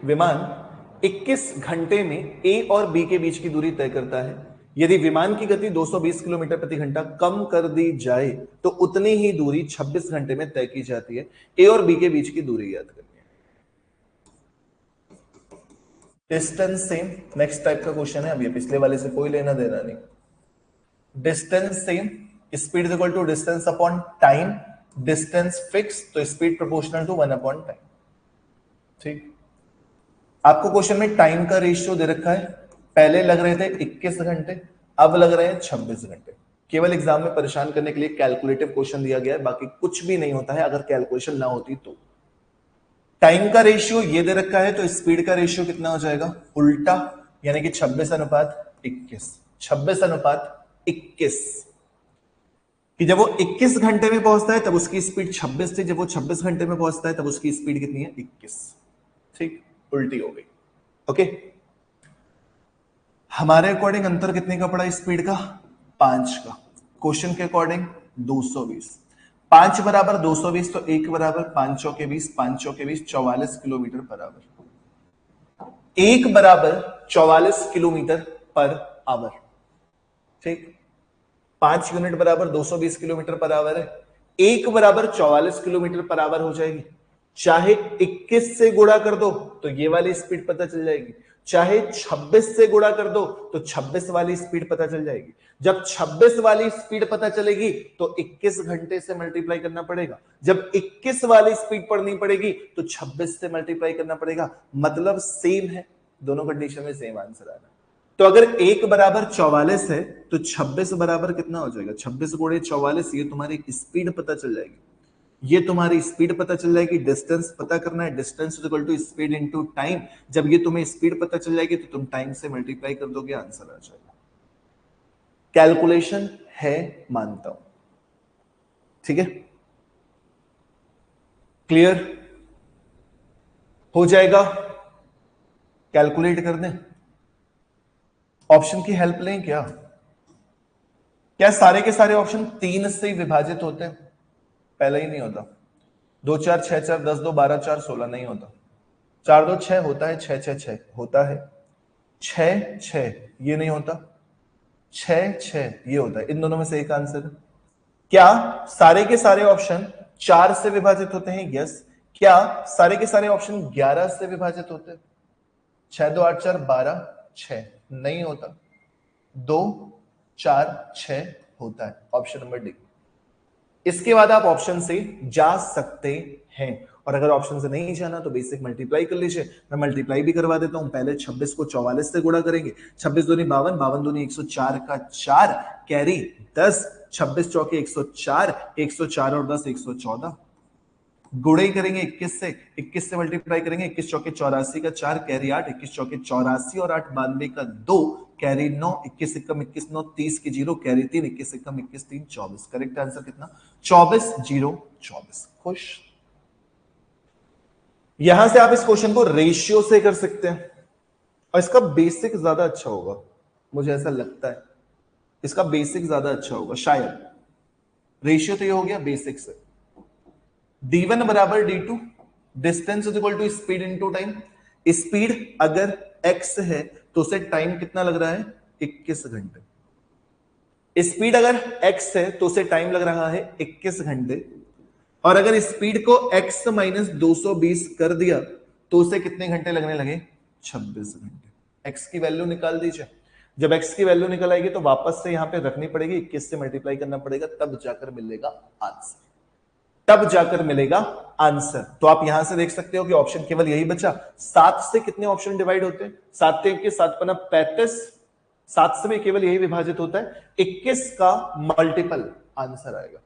विमान 21 घंटे में ए और बी के बीच की दूरी तय करता है। यदि विमान की गति 220 किलोमीटर प्रति घंटा कम कर दी जाए तो उतनी ही दूरी 26 घंटे में तय की जाती है। ए और बी के बीच की दूरी याद करनी है। डिस्टेंस सेम, नेक्स्ट टाइप का क्वेश्चन है। अब ये पिछले वाले से कोई लेना देना नहीं। Distance same, speed is equal to distance upon time. Distance fix, तो speed proportional to 1 upon time. ठीक, आपको क्वेश्चन में टाइम का रेशियो दे रखा है। पहले लग रहे थे 21 घंटे, अब लग रहे हैं 26 घंटे। केवल एग्जाम में परेशान करने के लिए कैलकुलेटिव क्वेश्चन दिया गया है, बाकी कुछ भी नहीं होता है अगर कैलकुलेशन ना होती तो। टाइम का रेशियो ये दे रखा है, तो स्पीड का रेशियो कितना हो जाएगा, उल्टा, यानी कि 26:21। 26:21, कि जब वो 21 घंटे में पहुंचता है तब उसकी स्पीड 26 थी, जब वो 26 घंटे में पहुंचता है तब उसकी स्पीड कितनी है, 21। ठीक, उल्टी हो गई। ओके, हमारे अकॉर्डिंग अंतर कितने का पड़ा स्पीड का, 5 का। क्वेश्चन के अकॉर्डिंग 220। 5 बराबर 220, तो 1 बराबर 5 चौके 20, 5 चौके 20, 44 किलोमीटर पर आवर। 1 बराबर 44 किलोमीटर पर आवर। ठीक, 5 यूनिट बराबर 220 किलोमीटर पर आवर है, 1 बराबर 44 किलोमीटर पर आवर हो जाएगी। चाहे 21 से गुणा कर दो तो ये वाली स्पीड पता चल जाएगी, चाहे 26 से गुणा कर दो तो 26 वाली स्पीड पता चल जाएगी। जब 26 वाली स्पीड पता चलेगी तो 21 घंटे से मल्टीप्लाई करना पड़ेगा। जब 21 वाली स्पीड पढ़नी पड़ेगी तो 26 से मल्टीप्लाई करना पड़ेगा। मतलब सेम है, दोनों कंडीशन में सेम आंसर आ रहा है। तो अगर 1 बराबर 44 है तो 26 बराबर कितना हो जाएगा, 26 गुणे 44, ये तुम्हारी स्पीड पता चल जाएगी। ये तुम्हारी स्पीड पता चल जाएगी। डिस्टेंस पता करना है, distance is equal to speed into time. जब ये तुम्हें स्पीड पता चल जाएगी तो तुम टाइम से मल्टीप्लाई कर दोगे, आंसर आ जाएगा। कैलकुलेशन है, मानता हूं। ठीक है, क्लियर हो जाएगा। कैलकुलेट कर दें, ऑप्शन की हेल्प लें क्या? क्या सारे के सारे ऑप्शन 3 से विभाजित होते हैं? पहले ही नहीं होता। 2 4 6 4 10 2 12 4 16 नहीं होता। 4 2 6 होता है, 6 6 6 होता है, 6 6 ये नहीं होता, 6 6 ये होता है। इन दोनों में से एक आंसर है। क्या सारे के सारे ऑप्शन 4 से विभाजित होते हैं? यस। क्या सारे के सारे ऑप्शन 11 से विभाजित होते हैं? 6 2 8 4 12 6 नहीं होता, 2 4 6 होता है। Option number D. इसके बाद आप ऑप्शन से जा सकते हैं। और अगर ऑप्शन से नहीं जाना तो बेसिक मल्टीप्लाई कर लीजिए, मैं मल्टीप्लाई भी करवा देता हूं। पहले 26 को 44 से गुणा करेंगे, 26 दूनी 52, 52 दूनी 104 का 4, कैरी 10, 26 चौके 104, 104 और 10 114, गुणे करेंगे 21 से, 21 से मल्टीप्लाई करेंगे, 21 चौके 84 का 4, कैरी 8, 21 चौके 84 और 8 92 का 2, कैरी 9, 21 एकम 21 9 30 की 0, कैरी 3, 21 एकम 21 3 24। करेक्ट आंसर कितना? 24 0 24। खुश? यहां से आप इस क्वेश्चन को रेशियो से कर सकते हैं और इसका बेसिक ज्यादा अच्छा होगा, मुझे ऐसा लगता है इसका बेसिक ज्यादा अच्छा होगा शायद। रेशियो तो ये हो गया बेसिक से। d1 बराबर d2, distance is equal to speed into time. Speed अगर x है तो उसे टाइम कितना लग रहा है? 21 घंटे। स्पीड अगर x है तो उसे टाइम लग रहा है 21 घंटे। और अगर स्पीड को x माइनस 220 कर दिया तो उसे कितने घंटे लगने लगे? 26 घंटे। x की वैल्यू निकाल दीजिए। जब x की वैल्यू निकल आएगी तो वापस से यहां पे रखनी पड़ेगी, 21 से मल्टीप्लाई करना पड़ेगा, तब जाकर मिलेगा आंसर, तब जाकर मिलेगा आंसर। तो आप यहां से देख सकते हो कि ऑप्शन केवल यही बचा। 7 से कितने ऑप्शन डिवाइड होते हैं? 7 के 7 पना 35, 7 से भी केवल यही विभाजित होता है। 21 का मल्टीपल आंसर आएगा,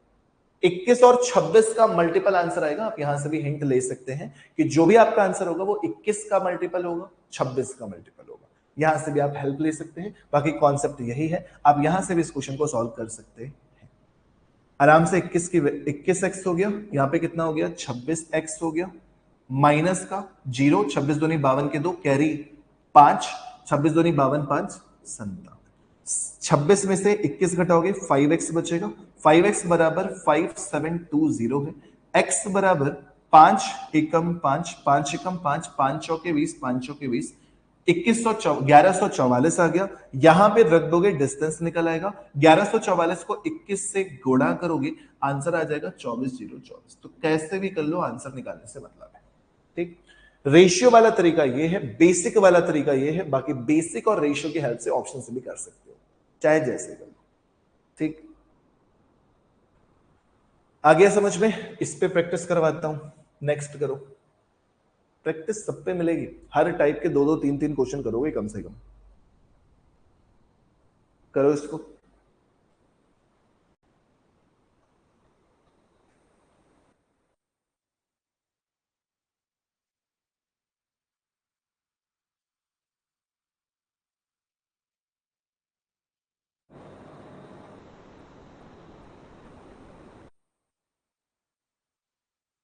21 और 26 का मल्टीपल आंसर आएगा। आप यहां से भी हिंट ले सकते हैं कि जो भी आपका आंसर होगा वो 21 का मल्टीपल होगा, 26 का मल्टीपल होगा। यहां से भी आप हेल्प ले सकते हैं। बाकी कॉन्सेप्ट यही है, आप यहां से भी इस क्वेश्चन को सॉल्व कर सकते हैं आराम से। 21x हो गया, यहां पे कितना हो गया? 26x हो गया, माइनस का 0, 26 दूनी 52 के 2, कैरी 5, 26 दूनी 52 5 57। 26 में से 21 घटाओगे 5x बचेगा, 5x बराबर 5720 है। x बराबर 5 एकम 5, 5 एकम 5, 5 चौके 20, 5 चौके 20, 1144 आ गया। यहां पे रख दोगे, डिस्टेंस निकल आएगा। 1144 को 21 से गुणा करोगे, आंसर आ जाएगा 24,024। तो कैसे भी कर लो, आंसर निकालने से मतलब है। ठीक, रेशियो वाला तरीका ये है, बेसिक वाला तरीका ये है। बाकी बेसिक और रेशियो की हेल्प से ऑप्शन से भी कर सकते हो, चाहे जैसे कर लो। ठीक, आ गया समझ में? इस पे प्रैक्टिस करवाता हूं, नेक्स्ट करो। प्रैक्टिस सब पे मिलेगी, हर टाइप के 2 2 3 3 क्वेश्चन करोगे कम से कम। करो इसको।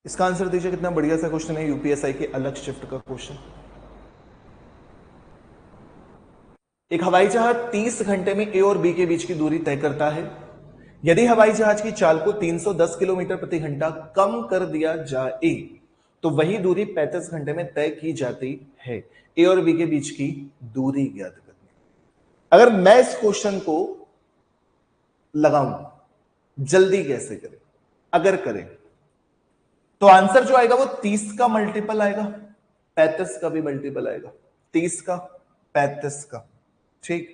इसका आंसर दीजिए। कितना बढ़िया सा क्वेश्चन है, यूपीएसआई के अलग शिफ्ट का क्वेश्चन। एक हवाई जहाज 30 घंटे में ए और बी के बीच की दूरी तय करता है। यदि हवाई जहाज की चाल को 310 किलोमीटर प्रति घंटा कम कर दिया जाए तो वही दूरी 35 घंटे में तय की जाती है। ए और बी के बीच की दूरी ज्ञात करनी। अगर मैं इस क्वेश्चन को लगाऊं जल्दी कैसे करें, अगर करें तो आंसर जो आएगा वो 30 का मल्टीपल आएगा, 35 का भी मल्टीपल आएगा, 30 का 35 का। ठीक,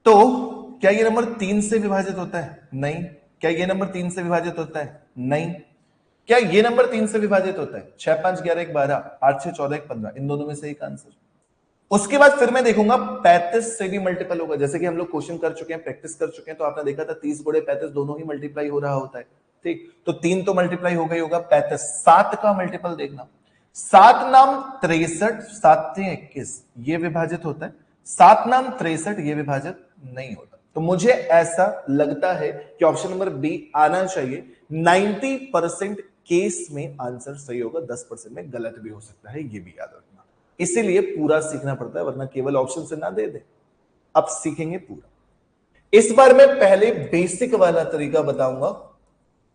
तो क्या ये नंबर 3 से विभाजित होता है? नहीं। क्या ये नंबर 3 से विभाजित होता है? नहीं। क्या ये नंबर 3 से विभाजित होता है? 6 5 11 1 12, 8 6 14 1 15, इन दोनों में से एक आंसर। उसके बाद फिर मैं देखूंगा 35 से भी मल्टीपल होगा। जैसे कि हम लोग क्वेश्चन कर चुके हैं, प्रैक्टिस कर चुके हैं, तो आपने देखा था 30 गुणे 35 दोनों ही मल्टीप्लाई हो रहा होता है। ठीक, तो 3 तो मल्टीप्लाई हो गई होगा, 35 7 का मल्टीपल देखना, 7 नाम 63, 7 × 21 ये विभाजित होता है, 7 नाम 63 ये विभाजित नहीं होता। तो मुझे ऐसा लगता है कि ऑप्शन नंबर बी आना चाहिए। 90% केस में आंसर सही होगा, 10% में गलत भी हो सकता है, ये भी याद रखना। इसीलिए पूरा सीखना पड़ता है, वरना केवल ऑप्शन से ना दे दे। अब सीखेंगे पूरा। इस बार मैं पहले बेसिक वाला तरीका बताऊंगा।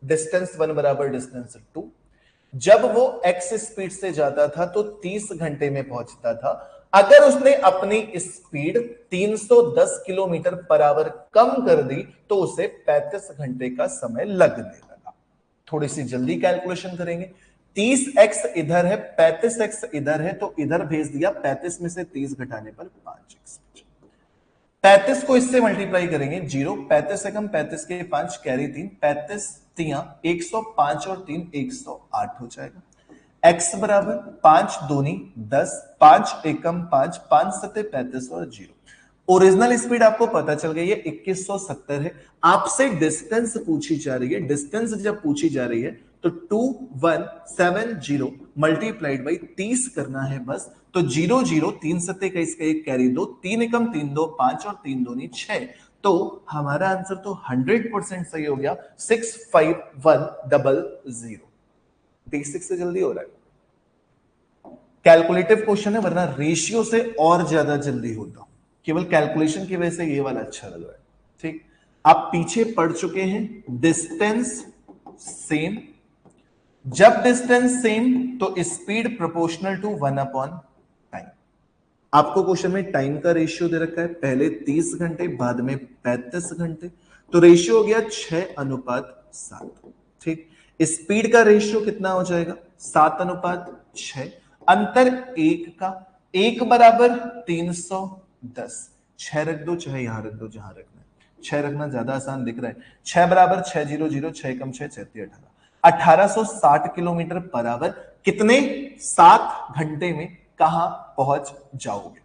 डिस्टेंस 1 बराबर डिस्टेंस 2। जब वो x स्पीड से जाता था तो 30 घंटे में पहुंचता था। अगर उसने अपनी स्पीड 310 किलोमीटर पर आवर कम कर दी तो उसे 35 घंटे का समय लगने लगा। थोड़ी सी जल्दी कैलकुलेशन करेंगे। 30x इधर है, 35x इधर है, तो इधर भेज दिया। 35 में से 30 घटाने पर 5x। 35 को इससे मल्टीप्लाई करेंगे 0, 35 एकम 35 के 5, कैरी 3, 35 तिया 105 और 3 108 हो जाएगा। x बराबर 5 दूनी 10, 5 एकम 5, 5 सत्ते 35 और 0। ओरिजिनल स्पीड आपको पता चल गई है 2170 है। आपसे डिस्टेंस पूछी जा रही है, डिस्टेंस जब पूछी जा रही है तो 2170 मल्टीप्लाइड बाई 30 करना है बस। तो 0 0 3 सत्ते का इसका एक कैरी 2, 3 एकम 3 2 5 और 3 दूनी 6। तो हमारा आंसर तो 100% सही हो गया 65100। बेसिक से जल्दी हो रहा है, कैलकुलेटिव क्वेश्चन है वरना रेशियो से और ज्यादा जल्दी होता, केवल कैलकुलेशन की वजह से ये वाला अच्छा लग रहा है। ठीक, आप पीछे पढ़ चुके हैं डिस्टेंस सेम, जब डिस्टेंस सेम तो speed proportional to 1 upon time. आपको क्वेश्चन में टाइम का रेशियो दे रखा है, पहले 30 घंटे बाद में 35 घंटे, तो रेशियो हो गया 6:7। ठीक, स्पीड का रेशियो कितना हो जाएगा 7:6, अंतर 1 का, 1 बराबर 310। 6 रख दो चाहे यहां रख दो जहां रखना है, 6 रखना ज्यादा आसान दिख रहा है। 6 बराबर 600, 6 कम 6 36 18, 1860 किलोमीटर पर आवर कितने 7 घंटे में कहां पहुंच जाओगे।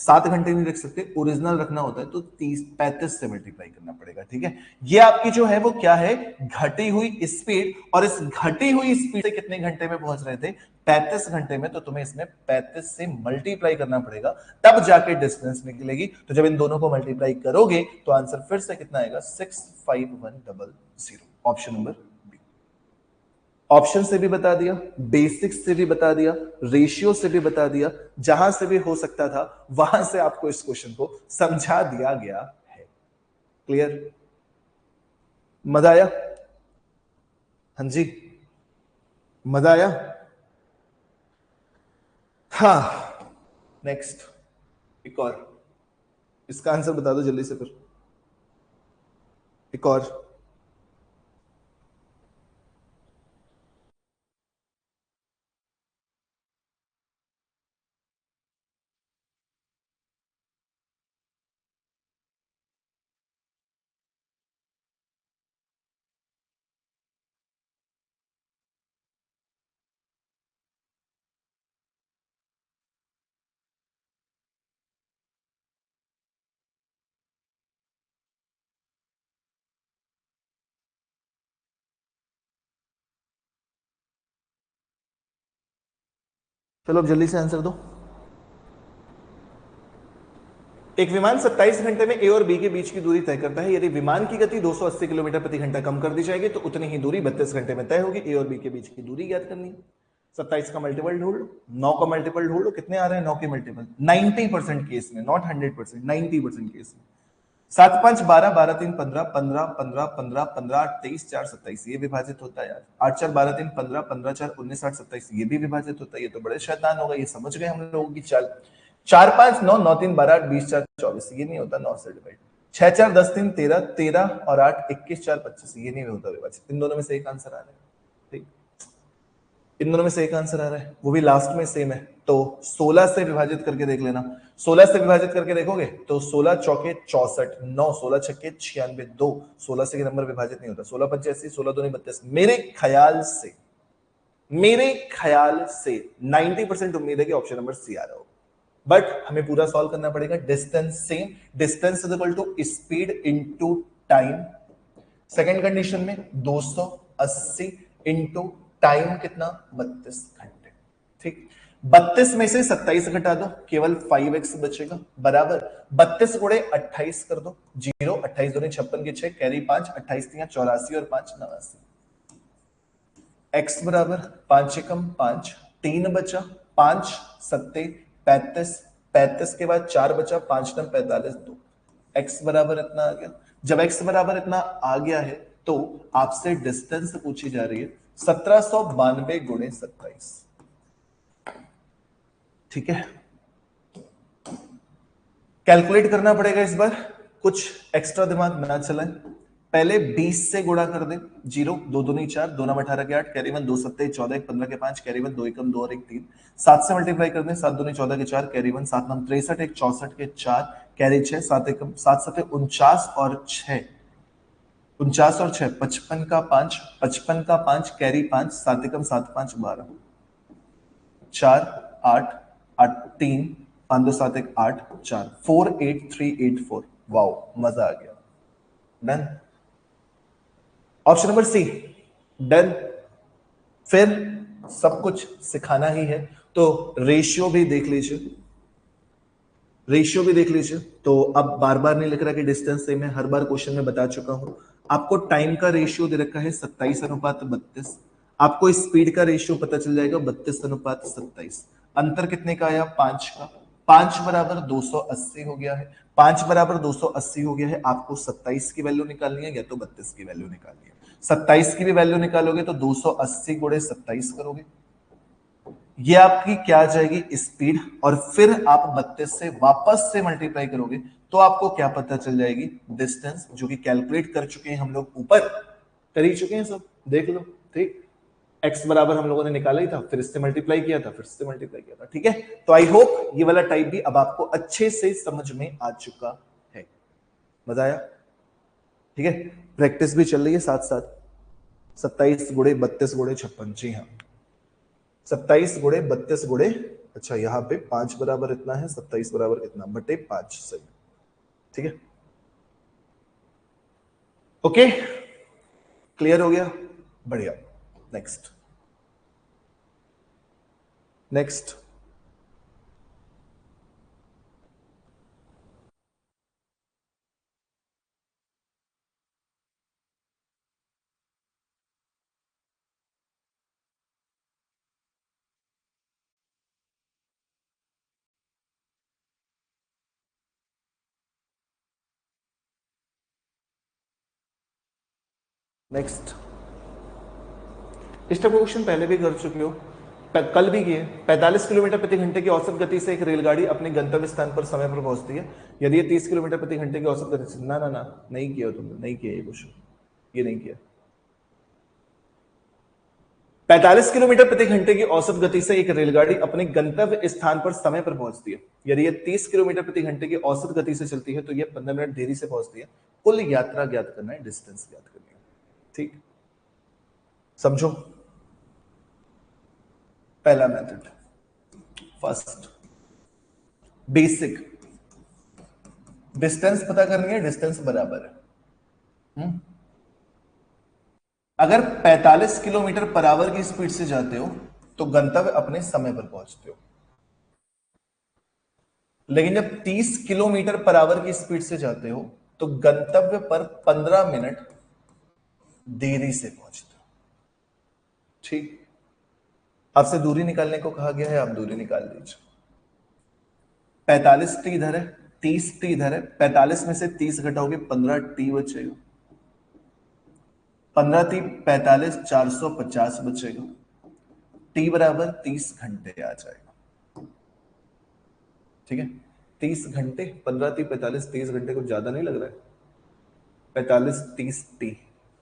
7 घंटे नहीं रख सकते, ओरिजिनल रखना होता है तो 35 से मल्टीप्लाई करना पड़ेगा। ठीक है, ये आपकी जो है वो क्या है, घटी हुई स्पीड, और इस घटी हुई स्पीड से कितने घंटे में पहुंच रहे थे 35 घंटे में, तो तुम्हें इसमें 35 से मल्टीप्लाई करना पड़ेगा तब जाके डिस्टेंस निकलेगी। तो जब इन दोनों को मल्टीप्लाई करोगे तो आंसर फिर से कितना आएगा 65100। Option number B. ऑप्शन से भी बता दिया, बेसिक्स से भी बता दिया, रेशियो से भी बता दिया, जहां से भी हो सकता था वहां से आपको इस क्वेश्चन को समझा दिया गया है। क्लियर, मजा आया? हाँ जी, मजा आया? हाँ, नेक्स्ट एक और, इसका आंसर बता दो जल्दी से फिर। एक और, चलो अब जल्दी से आंसर दो। एक विमान 27 घंटे में ए और बी के बीच की दूरी तय करता है। यदि विमान की गति 280 किलोमीटर प्रति घंटा कम कर दी जाएगी तो उतनी ही दूरी 32 घंटे में तय होगी। ए और बी के बीच की दूरी ज्ञात करनी है। 27 का मल्टीपल ढूंढ लो, 9 का मल्टीपल ढूंढ लो, कितने आ रहे हैं 9 के मल्टीपल, 90% केस में, नॉट 100%, 90% केस में। 7 5 12, 12 3 15, 15 15 15 15 8 23 4 27, ये विभाजित होता है यार। 8 4 12 3 15, 15 4 19 8 27, ये भी विभाजित होता है। ये तो बड़े शैतान होगा, ये समझ गए हम लोगों की चाल। 4 5 9, 9 3 12 8 20 4 24, ये नहीं होता 9 से डिवाइड। 6 4 10 3 13, 13 और 8 21 4 25, ये नहीं होता विभाजित। इन दोनों में से एक आंसर आ रहा है। ठीक, इन दोनों में से एक आंसर आ रहा है, वो भी लास्ट में सेम है। तो 16 से विभाजित करके देख लेना। 16 से विभाजित करके देखोगे तो 16 चौके 64, 9 16 छक्के 96, 2 16 से नंबर विभाजित नहीं होता। 16 25 80, 16 दूनी 32। मेरे ख्याल से 90% उम्मीद है कि ऑप्शन नंबर सी आ रहा हो, बट हमें पूरा सॉल्व करना पड़ेगा। Distance same, distance is equal to speed into time. Second condition में 280 इंटू टाइम कितना 32 घंटे। ठीक, 32 में से 27 घटा दो, केवल 5x बचेगा, बराबर 32 गुणे 28 कर दो, 0 28 दूनी 56 के 6, कैरी 5, 28 तिया 84 और 5 89। x बराबर 5 एकम 5, 3 बचा, 5 सत्ते 35, 35 के बाद 4 बचा, 5 नम 45, 2। x बराबर इतना आ गया। जब x बराबर इतना आ गया है तो आपसे डिस्टेंस पूछी जा रही है 1792 गुणे 27। ठीक है, कैलकुलेट करना पड़ेगा इस बार, कुछ एक्स्ट्रा दिमाग ना चलाएं। पहले 20 से गुणा कर दे, 0 2 दूनी 4, 2 9 18 के 8, कैरी 1 2 7 14 1 15 के 5, कैरी 1 2 एकम 2 और 1 3। 7 से मल्टीप्लाई कर दे, 7 दूनी 14 के 4, कैरी 1 7 9 63 1 64 के 4, कैरी 6 7 एकम 7 7 49 और 6 49 और 6 55 का 5, 55 का 5 कैरी 5, 7 एकम 7 5 12, 4 8 8 3 5 2 7 1 8 4 4 8 3 8 4। वाओ, मजा आ गया। Done. Option number C done. फिर सब कुछ सिखाना ही है तो रेशियो भी देख लीजिए, रेशियो भी देख लीजिए। तो अब बार बार नहीं लिख रहा कि डिस्टेंस सेम है, हर बार क्वेश्चन में बता चुका हूं। आपको टाइम का रेशियो दे रखा है 27:32। आपको स्पीड का रेशियो पता चल जाएगा 32:27। अंतर कितने का आया? 5 का। 5 बराबर 280 हो गया है। 5 बराबर 280 हो गया है। आपको 27 की वैल्यू निकालनी है या तो 32 की वैल्यू निकालनी है। 27 की भी वैल्यू निकालोगे तो 280 गुणे 27 करोगे, ये आपकी क्या आ जाएगी? स्पीड। और फिर आप 32 से वापस से मल्टीप्लाई करोगे तो आपको क्या पता चल जाएगी? डिस्टेंस, जो कि कैलकुलेट कर चुके हैं हम लोग, ऊपर कर ही चुके हैं सब, देख लो। ठीक, एक्स बराबर हम लोगों ने निकाला ही था, फिर इससे मल्टीप्लाई किया था, फिर इससे मल्टीप्लाई किया था। ठीक है, तो आई होप ये वाला टाइप भी अब आपको अच्छे से समझ में आ चुका है। मजा आया? ठीक है, प्रैक्टिस भी चल रही है साथ साथ। 27 गुणे 32 गुणे 56, जी हाँ, 27 गुणे 32 गुणे, अच्छा यहां पे 5 बराबर इतना है, 27 बराबर इतना बटे 5, सही। ठीक है, ओके, क्लियर हो गया? बढ़िया। Next, next. नेक्स्ट, इस टाइप का क्वेश्चन पहले भी कर चुके हो, कल भी किए। 45 किलोमीटर प्रति घंटे की औसत गति से एक रेलगाड़ी अपने गंतव्य स्थान पर समय पर पहुंचती है यदि ये 30 किलोमीटर प्रति घंटे की औसत गति से, ना ना ना, नहीं किया तुमने, नहीं किया ये क्वेश्चन, ये नहीं किया। 45 किलोमीटर प्रति घंटे की औसत गति से एक रेलगाड़ी अपने गंतव्य स्थान पर समय पर पहुंचती है यदि ये 30 किलोमीटर प्रति घंटे की औसत गति से चलती है तो ये 15 मिनट देरी से पहुंचती है। कुल यात्रा ज्ञात करना है, डिस्टेंस ज्ञात करनी है। ठीक, समझो। पहला मेथड, फर्स्ट बेसिक, डिस्टेंस पता करनी है, डिस्टेंस बराबर है अगर 45 किलोमीटर पर आवर की स्पीड से जाते हो तो गंतव्य अपने समय पर पहुंचते हो, लेकिन जब 30 किलोमीटर पर आवर की स्पीड से जाते हो तो गंतव्य पर 15 मिनट देरी से पहुंचते हो। ठीक, आपसे दूरी निकालने को कहा गया है, आप दूरी निकाल लीजिए। 45 टी इधर है, 30 टी इधर है, 45 में से 30 घटाओगे 15 टी बचेगा, 15 टी 45, 450 बचेगा। टी बराबर 30 घंटे आ जाएगा। ठीक है, 30 घंटे, 15 टी 45, 30 घंटे कुछ ज्यादा नहीं लग रहा है? 45 30 टी,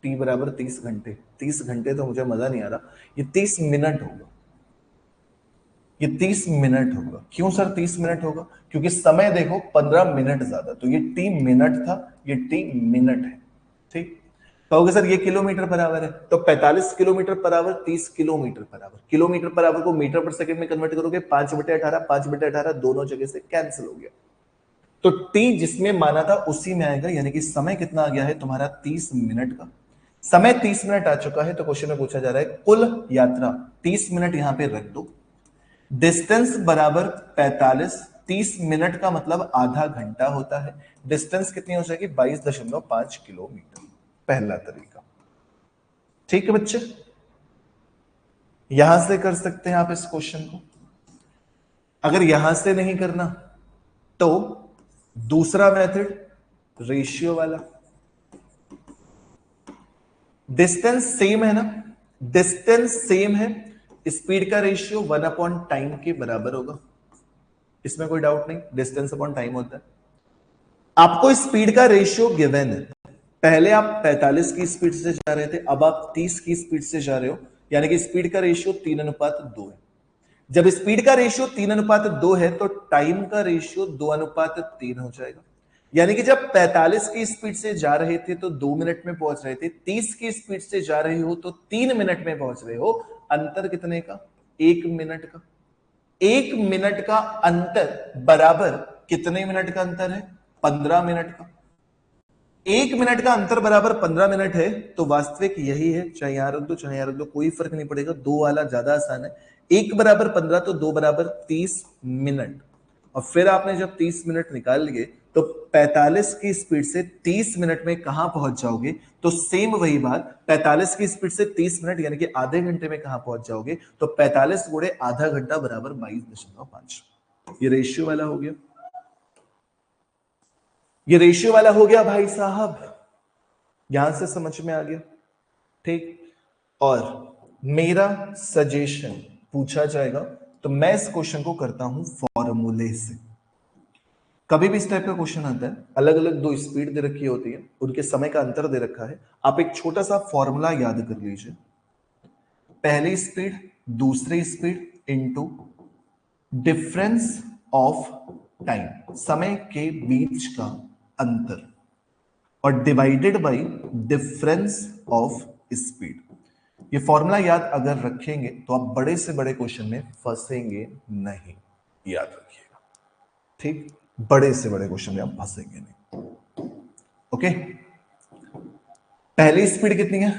टी बराबर 30 घंटे। 30 घंटे तो मुझे मजा नहीं आ रहा, ये 30 मिनट होगा, ये 30 मिनट होगा। क्यों सर 30 मिनट होगा? क्योंकि समय देखो 15 मिनट ज्यादा, तो ये टी मिनट था, ये टी मिनट है। ठीक, कहोगे सर ये किलोमीटर पर आवर है, तो 45 kilometre per our 30 kilometre per our, kilometre per our को मीटर पर सेकंड में कन्वर्ट करोगे 5/18, 5/18 दोनों जगह से कैंसिल हो गया, तो टी जिसमें माना था उसी में आएगा, यानी कि समय कितना आ गया है तुम्हारा? 30 मिनट का। समय 30 मिनट आ चुका है तो क्वेश्चन में पूछा जा रहा है कुल यात्रा, 30 मिनट यहां पे रख दो, डिस्टेंस बराबर 45, 30 मिनट का मतलब आधा घंटा होता है, डिस्टेंस कितनी हो जाएगी? 22.5 किलोमीटर। पहला तरीका। ठीक है बच्चे, यहां से कर सकते हैं आप इस क्वेश्चन को। अगर यहां से नहीं करना तो दूसरा मेथड, रेशियो वाला। डिस्टेंस सेम है ना, डिस्टेंस सेम है, स्पीड का रेशियो 1/टाइम के बराबर होगा, इसमें कोई डाउट नहीं, डिस्टेंस अपॉन टाइम होता है। आपको स्पीड का रेशियो गिवन है, पहले आप 45 की स्पीड से जा रहे थे, अब आप 30 की स्पीड से जा रहे हो, यानी कि स्पीड का रेशियो 3:2 है। जब स्पीड का रेशियो 3:2 है तो टाइम का रेशियो 2:3 हो जाएगा। यानी कि जब 45 की स्पीड से जा रहे थे तो 2 मिनट में पहुंच रहे थे, 30 की स्पीड से जा रहे हो तो 3 मिनट में पहुंच रहे हो। अंतर कितने का? 1 मिनट का। 1 मिनट का अंतर बराबर कितने मिनट का अंतर है? 15 मिनट का। 1 मिनट का अंतर बराबर 15 मिनट है, तो वास्तविक यही है। चाहे यहां रख दो चाहे यहां रख दो, कोई फर्क नहीं पड़ेगा, दो वाला ज्यादा आसान है। 1 बराबर 15 तो 2 बराबर 30 मिनट। और फिर आपने जब 30 मिनट निकाल लिए तो 45 की स्पीड से 30 मिनट में कहां पहुंच जाओगे? तो सेम वही बात, 45 की स्पीड से 30 मिनट यानी कि आधे घंटे में कहां पहुंच जाओगे? तो 45 गुणे आधा घंटा बराबर 22.5। ये रेशियो वाला हो गया, ये रेशियो वाला हो गया भाई साहब। यहां से समझ में आ गया? ठीक। और मेरा सजेशन पूछा जाएगा तो मैं इस क्वेश्चन को करता हूं फॉर्मूले से। कभी भी इस टाइप का क्वेश्चन आता है, अलग अलग दो स्पीड दे रखी होती है, उनके समय का अंतर दे रखा है, आप एक छोटा सा फॉर्मूला याद कर लीजिए। पहली स्पीड दूसरी speed into difference of time, समय के बीच का अंतर, और divided by difference of speed. ये फॉर्मूला याद अगर रखेंगे तो आप बड़े से बड़े क्वेश्चन में फंसेंगे नहीं, याद रखिएगा। ठीक, बड़े से बड़े क्वेश्चन में आप फंसेंगे नहीं। ओके, पहली स्पीड कितनी है?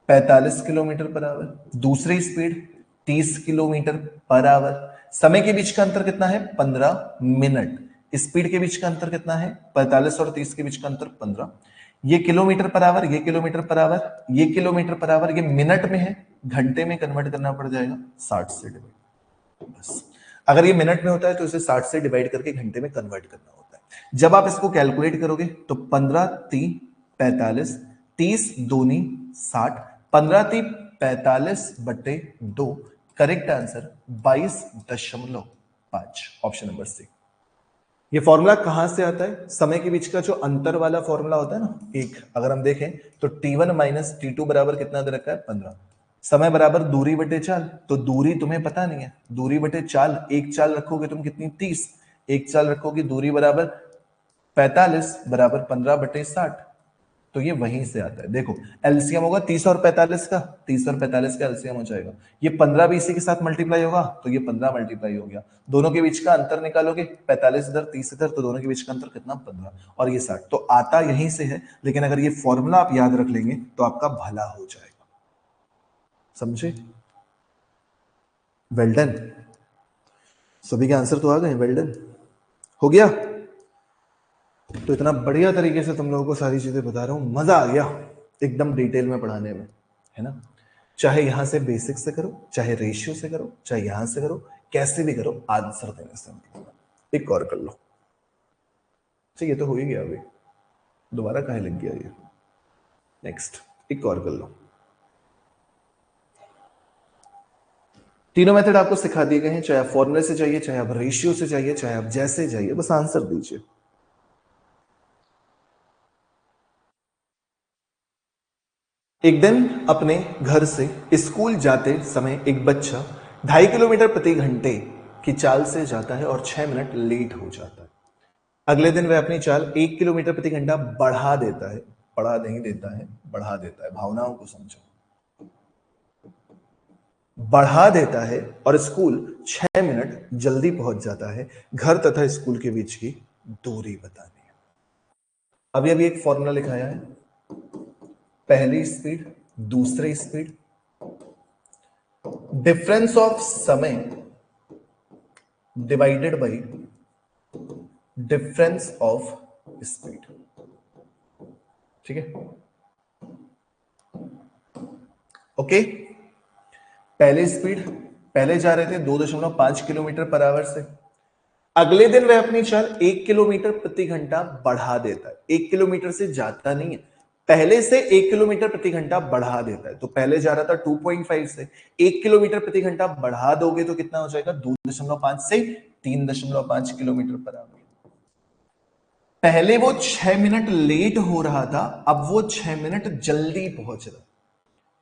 45 किलोमीटर पर आवर। दूसरी स्पीड 30 किलोमीटर पर आवर। समय के बीच का अंतर कितना है? 15 मिनट। स्पीड के बीच का अंतर कितना है? 45 और 30 के बीच का अंतर 15। ये किलोमीटर पर आवर, ये किलोमीटर पर आवर, ये किलोमीटर पर आवर, ये मिनट में है, घंटे में कन्वर्ट करना पड़ जाएगा 60 से डिवाइड। बस, अगर ये मिनट में होता है तो इसे 60 से डिवाइड करके घंटे में कन्वर्ट करना होता है। जब आप इसको कैलकुलेट करोगे तो 15 × 3 = 45, 30 दूनी 60, 15 × 3 = 45/2। Correct answer 22.5, option number C. ये फॉर्मूला कहां से आता है? समय के बीच का जो अंतर वाला फॉर्मूला होता है ना, एक अगर हम देखें तो T1 - T2 बराबर कितना दे रखा है? 15। समय बराबर दूरी बटे चाल, तो दूरी तुम्हें पता नहीं है, दूरी बटे चाल, एक चाल रखोगे तुम कितनी? 30। एक चाल रखोगे, दूरी बराबर 45 बराबर 15/60। तो ये वहीं से आता है। देखो एलसीएम होगा 30 और 45 का, 30 और 45 का एलसीएम हो जाएगा। ये 15 भी इसी के साथ मल्टीप्लाई होगा तो ये 15 मल्टीप्लाई हो गया। दोनों के बीच का अंतर निकालोगे, 45 इधर 30 इधर, तो दोनों के बीच का अंतर कितना? 15, और ये 60। तो आता यहीं से है, लेकिन अगर ये फॉर्मूला आप याद रख लेंगे तो आपका भला हो जाएगा। समझे? Well done. सभी के आंसर तो आ गए। वेल डन हो गया। तो इतना बढ़िया तरीके से तुम लोगों को सारी चीजें बता रहा हूं, मजा आ गया एकदम डिटेल में पढ़ाने में, है ना? चाहे यहां से बेसिक से करो, चाहे रेशियो से करो, चाहे यहां से करो, कैसे भी करो, आंसर देने से मतलब। एक और कर लो। अच्छा ये तो हो ही गया, अभी दोबारा कहे लग गया ये? नेक्स्ट एक और कर लो। तीनों मेथड आपको सिखा दिए गए हैं, चाहे आप फॉर्मूले से चाहिए, चाहे आप रेशियो से चाहिए, चाहे आप जैसे चाहिए, बस आंसर दीजिए। एक दिन अपने घर से स्कूल जाते समय एक बच्चा 2.5 किलोमीटर प्रति घंटे की चाल से जाता है और 6 मिनट लेट हो जाता है। अगले दिन वह अपनी चाल 1 किलोमीटर प्रति घंटा बढ़ा देता है, बढ़ा नहीं देता है, बढ़ा देता है, भावनाओं को समझो, बढ़ा देता है और स्कूल 6 मिनट जल्दी पहुंच जाता है। घर तथा स्कूल के बीच की दूरी बतानी है। अभी अभी एक फॉर्मूला लिखाया है, पहली स्पीड दूसरी स्पीड, डिफरेंस ऑफ समय divided by difference of speed. ठीक है, ओके। पहले स्पीड, पहले जा रहे थे 2.5 किलोमीटर पर आवर से, अगले दिन वह अपनी चाल 1 किलोमीटर प्रति घंटा बढ़ा देता है। 1 किलोमीटर से जाता नहीं है, पहले से 1 किलोमीटर प्रति घंटा बढ़ा देता है। तो पहले जा रहा था 2.5 से, 1 किलोमीटर प्रति घंटा बढ़ा दोगे तो कितना हो जाएगा? 2.5 से 3.5 किलोमीटर पर आवर। पहले वो 6 मिनट लेट हो रहा था, अब वो 6 मिनट जल्दी पहुंच रहा है।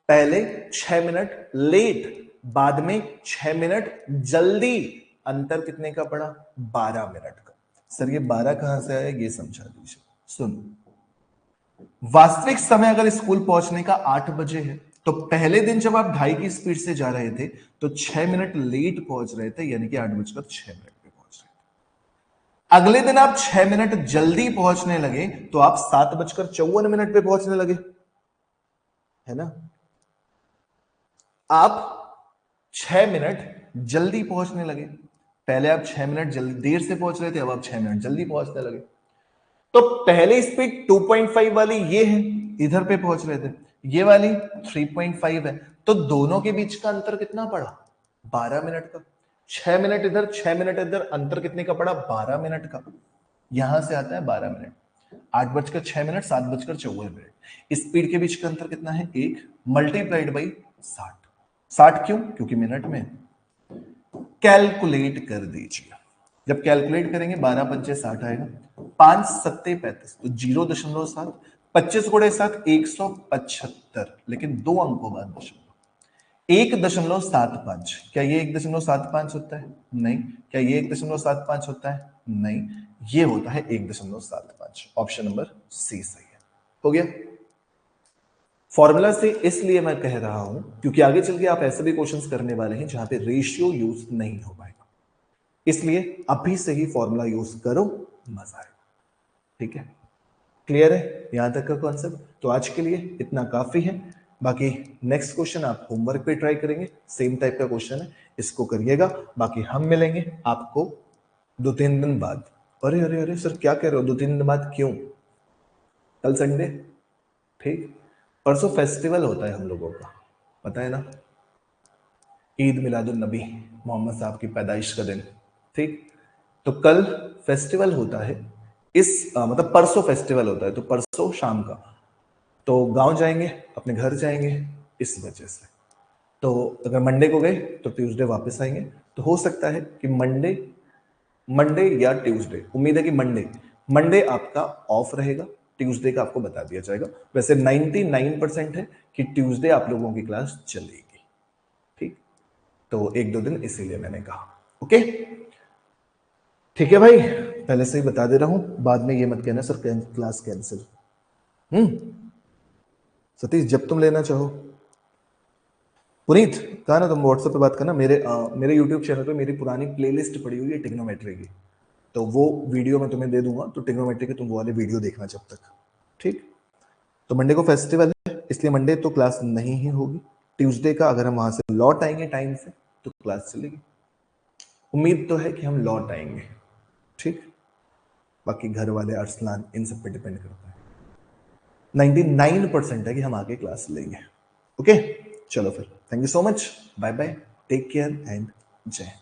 पहले 6 मिनट लेट, बाद में 6 मिनट जल्दी। अंतर कितने का पड़ा? 12 मिनट का। सर ये 12 कहां से आया ये समझा दीजिए। सुन, वास्तविक समय अगर स्कूल पहुंचने का 8 बजे है तो पहले दिन जब आप 2.5 की स्पीड से जा रहे थे तो 6 मिनट लेट पहुंच रहे थे, यानी कि 8:06 पे पहुंच रहे थे। अगले दिन आप 6 मिनट जल्दी पहुंचने लगे तो आप 7:54 पे पहुंचने लगे, है ना। आप 6 मिनट जल्दी पहुंचने लगे, पहले आप 6 मिनट जल्दी देर से पहुंच रहे थे, अब आप 6 मिनट जल्दी पहुंचने लगे। तो पहले स्पीड 2.5 वाली ये है, इधर पे पहुंच रहे थे, ये वाली 3.5 है, तो दोनों के बीच का अंतर कितना पड़ा? 12 मिनट का। 6 मिनट इधर 6 मिनट इधर, अंतर कितने का पड़ा? 12 मिनट का। यहां से आता है 12 मिनट। 8:06, 7:54। स्पीड के बीच का अंतर कितना है? 1 मल्टीप्लाइड बाई 60। 60 क्यों? क्योंकि मिनट में। कैलकुलेट कर दीजिए। जब कैलकुलेट करेंगे 12 पंचे 60 आएगा, 5 सत्ते 35, तो 0.7, 25 गुणे 7 175, लेकिन 2 अंकों बाद दशमलव। 1.75, क्या ये 1.75 होता है? नहीं। क्या ये 1.75 होता है? नहीं। ये होता है 1.75। ऑप्शन नंबर सी सही है। हो गया। फॉर्मूला से इसलिए मैं कह रहा हूं क्योंकि आगे चल के आप ऐसे भी क्वेश्चंस करने वाले हैं जहां पे रेशियो यूज नहीं हो पाएगा, इसलिए अभी से ही फॉर्मूला यूज करो, मजा आएगा। ठीक है, क्लियर है यहां तक का कॉन्सेप्ट? तो आज के लिए इतना काफी है। बाकी नेक्स्ट क्वेश्चन आप होमवर्क पे ट्राई करेंगे, सेम टाइप का क्वेश्चन है, इसको करिएगा। बाकी हम मिलेंगे आपको 2-3 दिन बाद। अरे अरे अरे सर क्या कह रहे हो 2-3 दिन बाद? क्यों? कल संडे, ठीक। परसों फेस्टिवल होता है हम लोगों का, पता है ना, ईद मिलादुन नबी, मोहम्मद साहब की पैदाइश का दिन, ठीक। तो कल फेस्टिवल होता है, मतलब परसों फेस्टिवल होता है, तो परसों शाम का तो गांव जाएंगे, अपने घर जाएंगे, इस वजह से। तो अगर मंडे को गए तो ट्यूसडे वापस आएंगे, तो हो सकता है कि मंडे या ट्यूसडे, उम्मीद है कि मंडे आपका ऑफ रहेगा, ट्यूसडे का आपको बता दिया जाएगा। वैसे 99% है कि ट्यूसडे आप लोगों की क्लास चलेगी, ठीक। तो 1-2 दिन इसीलिए मैंने कहा। ओके, ठीक है भाई, पहले से ही बता दे रहा हूं, बाद में ये मत कहना सर क्लास कैंसिल। सतीश जब तुम लेना चाहो। पुनीत कहा ना, तुम व्हाट्सएप पे बात करना, मेरे यूट्यूब चैनल पे मेरी पुरानी प्लेलिस्ट पड़ी हुई है टिग्नोमेट्री की, तो वो वीडियो मैं तुम्हें दे दूंगा, तो टिग्नोमेट्री के तुम वो वाले वीडियो देखना जब तक, ठीक। तो मंडे को फेस्टिवल है, इसलिए मंडे तो क्लास नहीं ही होगी। ट्यूसडे का अगर हम वहां से लौट आएंगे टाइम से तो क्लास चलेगी। उम्मीद तो है कि हम लौट आएंगे, ठीक। बाकी घर वाले, अरसलान, इन सब पे डिपेंड करता है। 99% है कि हम आगे क्लास लेंगे। ओके, चलो फिर, thank you so much, bye bye, take care and जय।